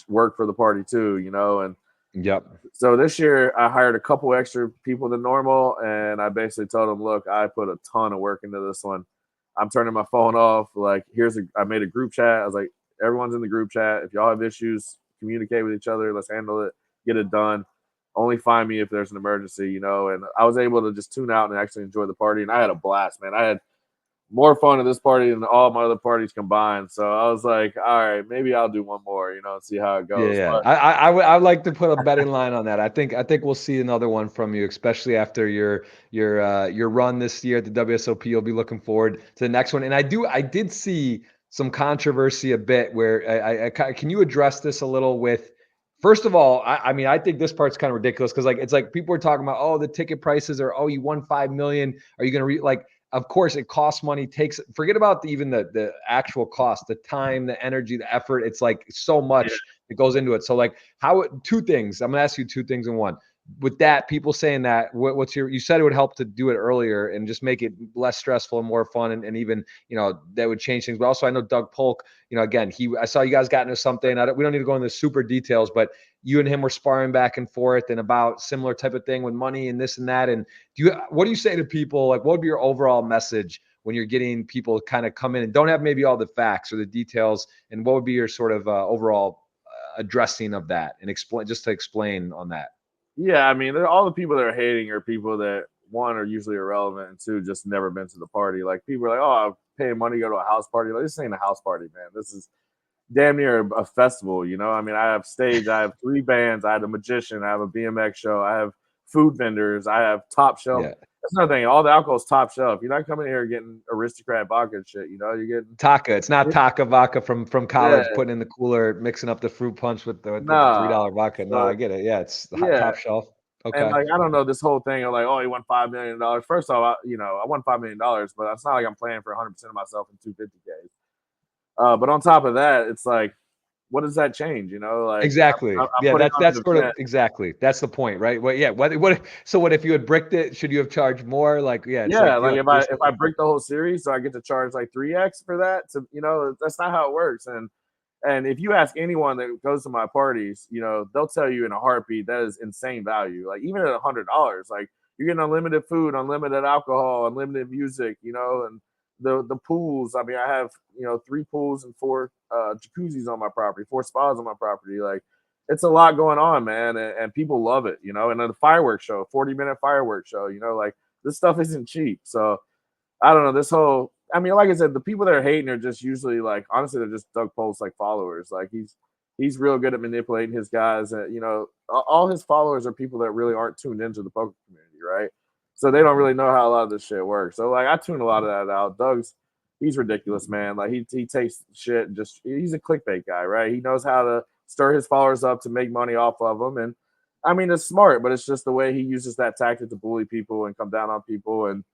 work for the party too, and Yep. so this year I hired a couple extra people than normal, and I basically told them, look, I put a ton of work into this one. I'm turning my phone off. Like, I made a group chat. I was like, everyone's in the group chat. If y'all have issues, communicate with each other. Let's handle it. Get it done. Only find me if there's an emergency, And I was able to just tune out and actually enjoy the party. And I had a blast, man. I had more fun at this party than all my other parties combined. So I was like, all right, maybe I'll do one more, and see how it goes. Yeah. I would like to put a betting line on that. I think we'll see another one from you, especially after your run this year at the WSOP. You'll be looking forward to the next one. And I did see some controversy a bit where can you address this a little with, first of all, I mean, I think this part's kind of ridiculous because it's like people are talking about, oh, the ticket prices are, oh, you won $5 million. Are you going to of course it costs money, forget about even the actual cost, the time, the energy, the effort. It's like so much that goes into it. So like two things, I'm gonna ask you 2 things in one. With that, people saying that, you said it would help to do it earlier and just make it less stressful and more fun, and even, that would change things. But also I know Doug Polk, again, I saw you guys got into something. We don't need to go into super details, but you and him were sparring back and forth and about similar type of thing with money and this and that. And what do you say to people? Like, what would be your overall message when you're getting people kind of come in and don't have maybe all the facts or the details? And what would be your sort of overall addressing of that, and explain on that? Yeah, I mean, all the people that are hating are people that, one, are usually irrelevant, and two, just never been to the party. Like, people are like, "Oh, I'm paying money to go to a house party." Like, this ain't a house party, man. This is damn near a festival, you know? I mean, I have stage, I have 3 bands, I have a magician, I have a BMX show, I have food vendors, I have top shelf. Yeah. That's another thing. All the alcohol's top shelf. You're not coming here getting aristocrat vodka and shit, you know? You're getting Taka. It's not Taka vodka from college, yeah, putting in the cooler, mixing up the fruit punch with the nah. $3 vodka. No, So I get it. Yeah, it's yeah, top shelf. and Okay. like, I don't know, this whole thing of like, oh, he won $5 million. First off, I won $5 million, but it's not like I'm playing for 100% of myself in 250Ks. But on top of that, it's like, what does that change? You know, like Exactly. I'm Yeah, putting on that's an sort of event. exactly. That's the point, right? Well, yeah. So what if you had bricked it? Should you have charged more? Like, yeah, it's Yeah, like, like there's if I break the whole series, so I get to charge like 3x for that. That's not how it works. And if you ask anyone that goes to my parties, they'll tell you in a heartbeat that is insane value. Like, even at $100, like, you're getting unlimited food, unlimited alcohol, unlimited music, and the pools. I mean, I have 3 pools and 4 jacuzzis on my property, 4 spas on my property. Like, it's a lot going on, man, and people love it. And then the fireworks show, 40-minute fireworks show. Like, this stuff isn't cheap. So I don't know, this whole, I mean, like I said, the people that are hating are just usually, like, honestly, they're just Doug Polk's like followers. Like, he's real good at manipulating his guys, and all his followers are people that really aren't tuned into the poker community, right? So they don't really know how a lot of this shit works. So, like, I tune a lot of that out. He's ridiculous, man. Like, he takes shit and he's a clickbait guy, right? He knows how to stir his followers up to make money off of them, and I mean, it's smart, but it's just the way he uses that tactic to bully people and come down on people, and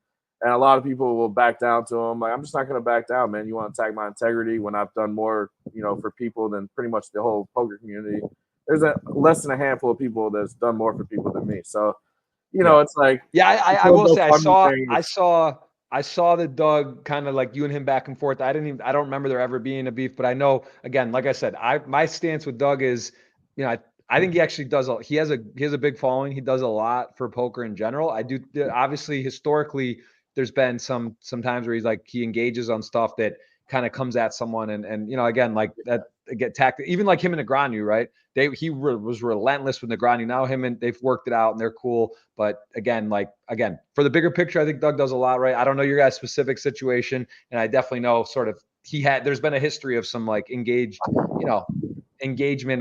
a lot of people will back down to him. Like, I'm just not going to back down, man. You want to attack my integrity when I've done more, for people than pretty much the whole poker community. There's less than a handful of people that's done more for people than me. So, Yeah. it's like, Yeah, I will say thing. I saw the Doug kind of like you and him back and forth. I don't remember there ever being a beef, but I know, again, like I said, my stance with Doug is, I think he actually does he has a big following. He does a lot for poker in general. I do, obviously, historically, there's been some times where he engages on stuff that kind of comes at someone, and again, like that, get tactic, even like him and Negreanu, right? He was relentless with Negreanu. Now they've worked it out and they're cool. But again, for the bigger picture, I think Doug does a lot right. I don't know your guys' specific situation, and I definitely know sort of there's been a history of some like engagement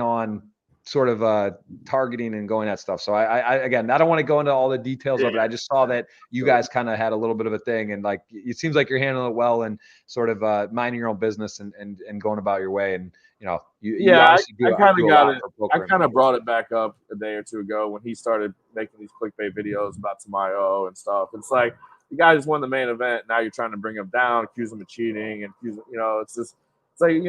on sort of targeting and going at stuff. So I again, I don't want to go into all the details of it. I just saw that you guys kind of had a little bit of a thing, and like it seems like you're handling it well and sort of minding your own business and going about your way. And you obviously I kind of do a got lot it. for poker. I kind of brought it back up a day or two ago when he started making these clickbait videos about Tamayo and stuff. It's like, the guy just won the main event. Now you're trying to bring him down, accuse him of cheating, and it's like,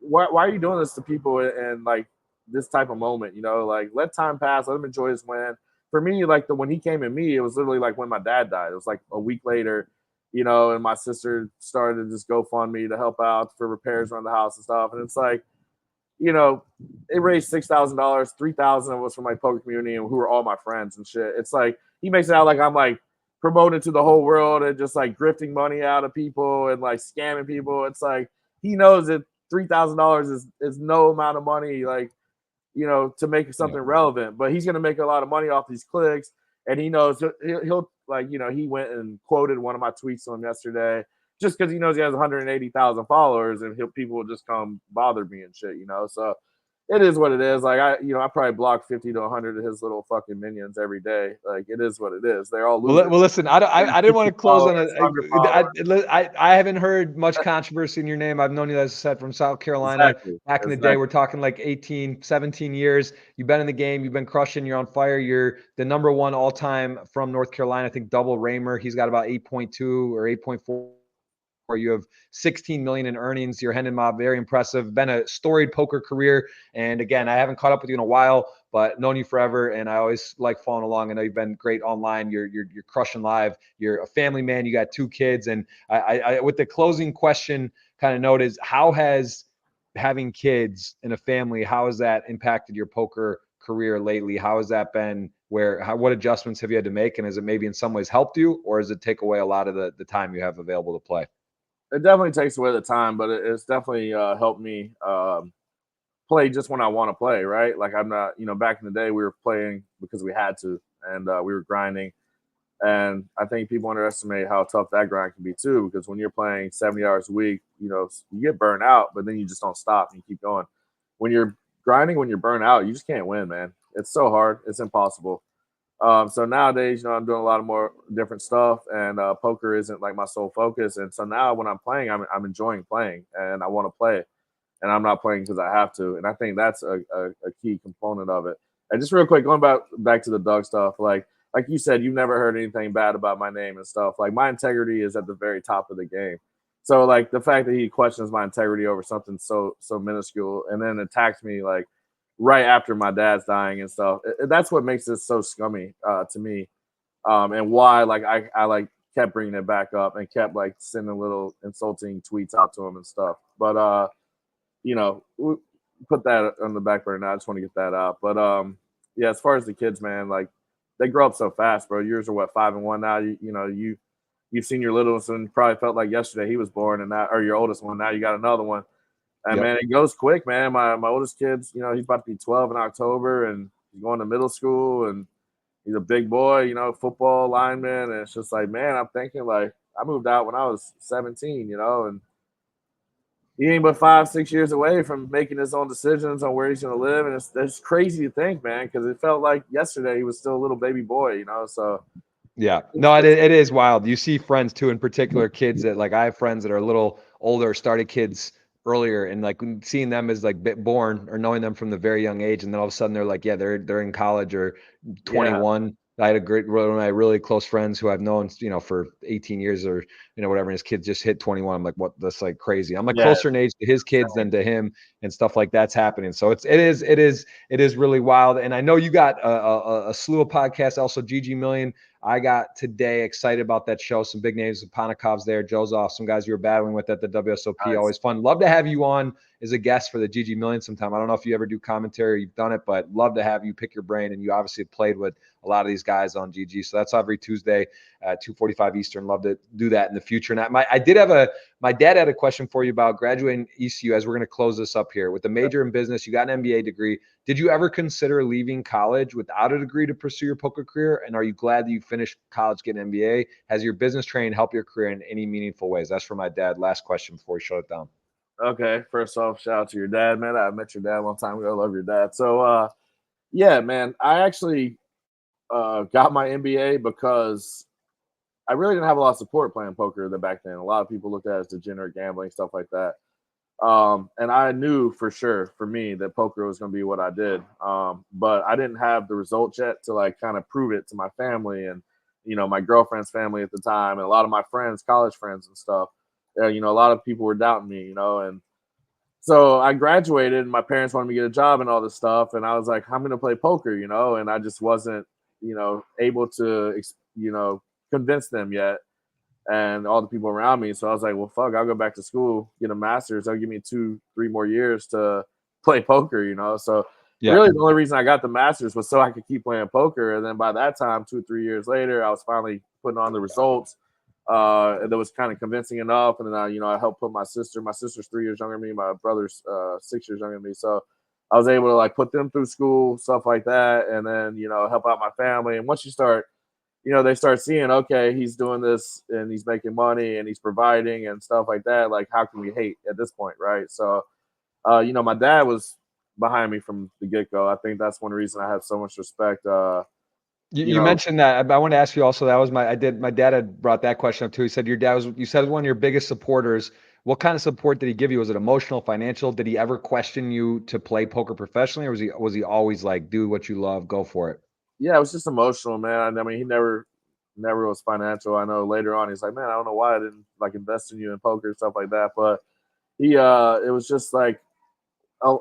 why are you doing this to people in like this type of moment? Like, let time pass, let him enjoy his win. For me, like when he came at me, it was literally like when my dad died. It was like a week later, and my sister started this GoFundMe to help out for repairs around the house and stuff. And it's like, it raised $6,000, $3,000 was from my poker community and who were all my friends and shit. It's like, he makes it out like I'm like promoted to the whole world and just like grifting money out of people and like scamming people. It's like, he knows that $3,000 is no amount of money, like, to make something relevant, but he's going to make a lot of money off these clicks. And he knows he'll like, he went and quoted one of my tweets to him yesterday just because he knows he has 180,000 followers and people will just come bother me and shit, So it is what it is. Like, I probably block 50 to 100 of his little fucking minions every day. Like, it is what it is. They're all losers. Well, listen, I didn't want to close on it. I haven't heard much controversy in your name. I've known you, as I said, from South Carolina. Exactly. Back in the day, we're talking like 18, 17 years. You've been in the game. You've been crushing. You're on fire. You're the #1 all-time from North Carolina. I think double Raymer. He's got about 8.2 or 8.4. You have 16 million in earnings. Your Hendon Mob, very impressive. Been a storied poker career. And again, I haven't caught up with you in a while, but known you forever. And I always like following along. I know you've been great online. You're crushing live. You're a family man. You got 2 kids. And I with the closing question kind of note is, how has having kids and a family, how has that impacted your poker career lately. How has that been? What adjustments have you had to make? And has it maybe in some ways helped you, or does it take away a lot of the time you have available to play? It definitely takes away the time, but it's definitely helped me play just when I want to play, right? Like I'm not, back in the day we were playing because we had to, and we were grinding. And I think people underestimate how tough that grind can be too, because when you're playing 70 hours a week, you get burned out, but then you just don't stop and you keep going. When you're grinding, when you're burnt out, you just can't win, man. It's so hard. It's impossible. So nowadays, I'm doing a lot of more different stuff, and poker isn't like my sole focus. And so now when I'm playing, I'm enjoying playing, and I want to play, and I'm not playing because I have to. And I think that's a key component of it. And just real quick, going back to the Doug stuff, like you said, you've never heard anything bad about my name and stuff. Like my integrity is at the very top of the game. So like the fact that he questions my integrity over something so minuscule and then attacks me like right after my dad's dying and stuff, that's what makes this so scummy to me. And why like I like kept bringing it back up and kept like sending little insulting tweets out to him and stuff. But we put that on the back burner now. I just want to get that out. But yeah, as far as the kids, man, like they grow up so fast, bro. Yours are what, 5 and 1 now. You've seen your littlest one. Probably felt like yesterday he was born, and now, or your oldest one. Now you got another one, and Yep. man, it goes quick, man. My oldest kid's, he's about to be 12 in October, and he's going to middle school, and he's a big boy, football lineman, and it's just like, man, I'm thinking like I moved out when I was 17, and he ain't but 5-6 years away from making his own decisions on where he's going to live. And it's crazy to think, man, because it felt like yesterday he was still a little baby boy, so. Yeah, no, it is wild. You see friends too, in particular kids that like I have friends that are a little older, started kids earlier, and like seeing them as like born or knowing them from the very young age, and then all of a sudden they're like, yeah, they're in college or 21. I had one of my really close friends who I've known, for 18 years or, whatever. And his kid just hit 21. I'm like, what? That's like crazy. I'm like closer in age to his kids than to him and stuff like that's happening. So it is really wild. And I know you got a slew of podcasts, also GG Million. I got today excited about that show. Some big names, Ponikov's there, Joe's off, some guys you were battling with at the WSOP. Nice. Always fun. Love to have you on as a guest for the GG Million sometime. I don't know if you ever do commentary or you've done it, but love to have you pick your brain. And you obviously played with a lot of these guys on GG. So that's every Tuesday at 2:45 Eastern. Love to do that in the future. And my dad had a question for you about graduating ECU as we're going to close this up here. With a major in business, you got an MBA degree. Did you ever consider leaving college without a degree to pursue your poker career? And are you glad that you finished college, getting an MBA? Has your business training helped your career in any meaningful ways? That's for my dad. Last question before we shut it down. Okay. First off, shout out to your dad, man. I met your dad a long time ago. I love your dad. So, yeah, man, I actually got my MBA because I really didn't have a lot of support playing poker back then. A lot of people looked at it as degenerate gambling, stuff like that. And I knew for sure for me that poker was going to be what I did. But I didn't have the results yet to like kind of prove it to my family and, my girlfriend's family at the time and a lot of my friends, college friends and stuff. A lot of people were doubting me, and so I graduated and my parents wanted me to get a job and all this stuff. And I was like, I'm going to play poker, and I just wasn't, able to, convince them yet. And all the people around me. So I was like, well, fuck, I'll go back to school, get a master's. That'll give me 2-3 more years to play poker, So really the only reason I got the master's was so I could keep playing poker. And then by that time, 2 or 3 years later, I was finally putting on the results. And that was kind of convincing enough. And then I helped put my sister's 3 years younger than me. My brother's 6 years younger than me. So I was able to like put them through school, stuff like that. And then, help out my family. And once you start, they start seeing, okay, he's doing this and he's making money and he's providing and stuff like that. Like, how can we hate at this point, right? So, my dad was behind me from the get-go. I think that's one reason I have so much respect. You mentioned that. I want to ask you also, that was my dad had brought that question up too. He said your dad was one of your biggest supporters. What kind of support did he give you? Was it emotional, financial? Did he ever question you to play poker professionally, or was he always like, do what you love, go for it? Yeah, it was just emotional, man. I mean, he never was financial. I know later on he's like, man, I don't know why I didn't like invest in you in poker and stuff like that. But he, it was just like,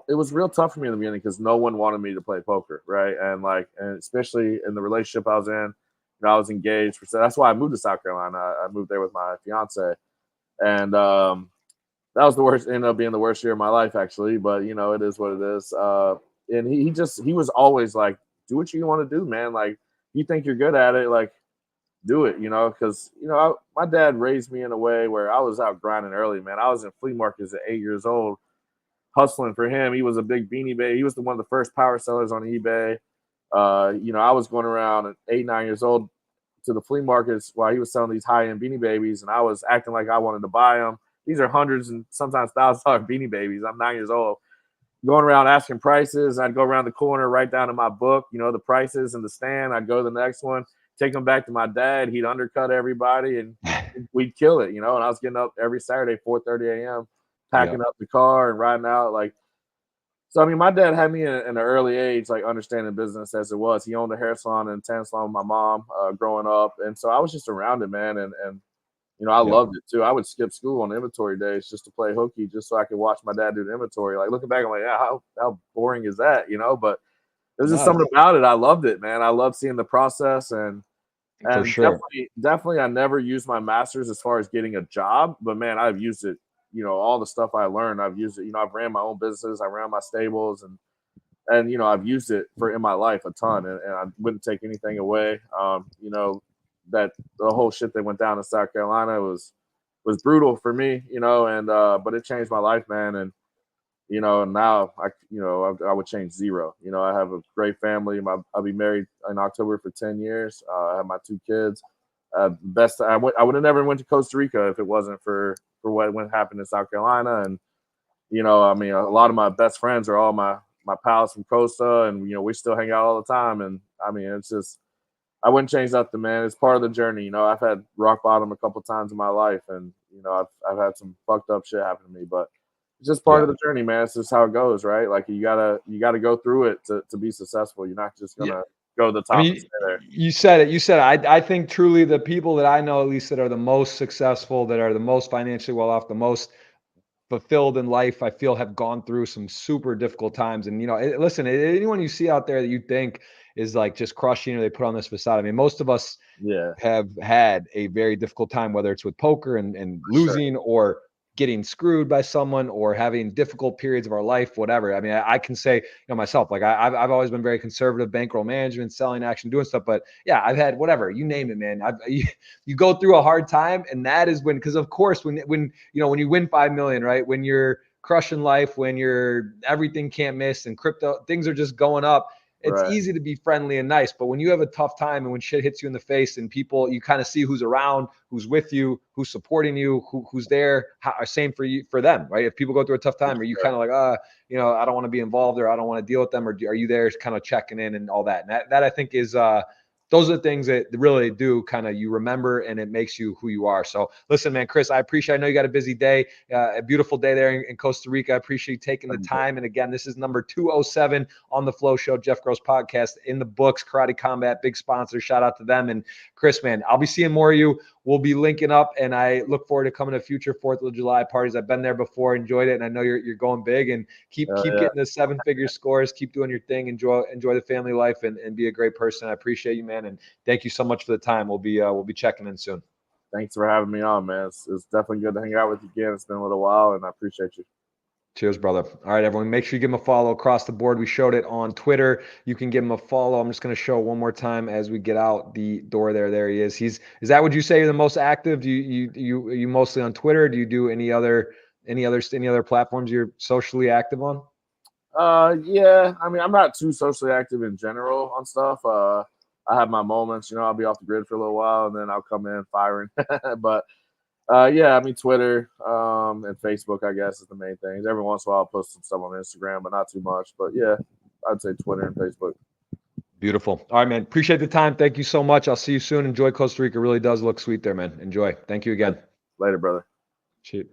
it was real tough for me in the beginning because no one wanted me to play poker, right? And especially in the relationship I was in, I was engaged so that's why I moved to South Carolina. I moved there with my fiance, and that was the worst. Ended up being the worst year of my life, actually. But it is what it is. he was always like, do what you want to do, man. Like, you think you're good at it, like, do it, because my dad raised me in a way where I was out grinding early, man. I was in flea markets at 8 years old, hustling for him. He was a big Beanie Baby. He was one of the first power sellers on eBay. I was going around at 8, 9 years old to the flea markets while he was selling these high-end Beanie Babies, and I was acting like I wanted to buy them. These are hundreds and sometimes $1,000 Beanie Babies. I'm 9 years old, going around asking prices. I'd go around the corner, write down in my book, the prices in the stand. I'd go to the next one, take them back to my dad. He'd undercut everybody, and we'd kill it, And I was getting up every Saturday, 4:30 a.m., packing up the car and riding out. So, I mean, my dad had me in an early age, like, understanding business as it was. He owned a hair salon and tan salon with my mom growing up. And so I was just around it, man. And I loved it, too. I would skip school on inventory days just to play hooky just so I could watch my dad do the inventory. Like, looking back, I'm like, yeah, how boring is that, But there's just something about it. I loved it, man. I loved seeing the process. And for sure. Definitely, I never used my master's as far as getting a job. But, man, I've used it. All the stuff I learned, I've used it. I've ran my own business. I ran my stables and I've used it in my life a ton, and I wouldn't take anything away. That the whole shit that went down in South Carolina was brutal for me, but it changed my life, man. And, now I would change zero. I have a great family. I'll be married in October for 10 years. I have my 2 kids. I would have never went to Costa Rica if it wasn't for what happened in South Carolina. And, I mean, a lot of my best friends are all my pals from Costa, and, we still hang out all the time. And I mean, it's just, I wouldn't change nothing, man. It's part of the journey. I've had rock bottom a couple times in my life, and, I've had some fucked up shit happen to me, but it's just part of the journey, man. It's just how it goes, right? Like, you gotta go through it to be successful. You're not just gonna go to the top and stay there. You said it. I think truly the people that I know, at least, that are the most successful, that are the most financially well off, the most fulfilled in life, I feel, have gone through some super difficult times. And, listen, anyone you see out there that you think is like just crushing, or they put on this facade, I mean, most of us have had a very difficult time, whether it's with poker and losing, or getting screwed by someone, or having difficult periods of our life, whatever. I mean, I can say, myself, like, I've always been very conservative, bankroll management, selling action, doing stuff. But yeah, I've had whatever, you name it, man. You go through a hard time, and that is when, because of course, when you win 5 million, right? When you're crushing life, when you're everything can't miss, and crypto things are just going up, it's easy to be friendly and nice. But when you have a tough time, and when shit hits you in the face, and people, you kind of see who's around, who's with you, who's supporting you, who's there, same for them, right? If people go through a tough time, are you kind of like, I don't want to be involved, or I don't want to deal with them, or are you there kind of checking in and all that? And that I think is those are the things that really do kind of, you remember, and it makes you who you are. So listen, man, Chris, I appreciate, I know you got a busy day, a beautiful day there in Costa Rica. I appreciate you taking the time. And again, this is number 207 on the Flow Show, Jeff Gross podcast, in the books. Karate Combat, big sponsor. Shout out to them. And Chris, man, I'll be seeing more of you. We'll be linking up, and I look forward to coming to future 4th of July parties. I've been there before, enjoyed it, and I know you're going big, and keep getting the 7-figure scores. Keep doing your thing. Enjoy the family life, and be a great person. I appreciate you, man, and thank you so much for the time. We'll be checking in soon. Thanks for having me on, man. It's definitely good to hang out with you again. It's been a little while, and I appreciate you. Cheers, brother. All right, everyone, make sure you give him a follow across the board. We showed it on Twitter. You can give him a follow. I'm just going to show one more time as we get out the door there. There he is. Is that, would you say, you're the most active? Are you mostly on Twitter? Do you do any other platforms you're socially active on? Yeah. I mean, I'm not too socially active in general on stuff. I have my moments, I'll be off the grid for a little while, and then I'll come in firing. But yeah, I mean, Twitter and Facebook, I guess, is the main things. Every once in a while, I'll post some stuff on Instagram, but not too much. But yeah, I'd say Twitter and Facebook. Beautiful. All right, man. Appreciate the time. Thank you so much. I'll see you soon. Enjoy Costa Rica. Really does look sweet there, man. Enjoy. Thank you again. Later, brother. Cheers.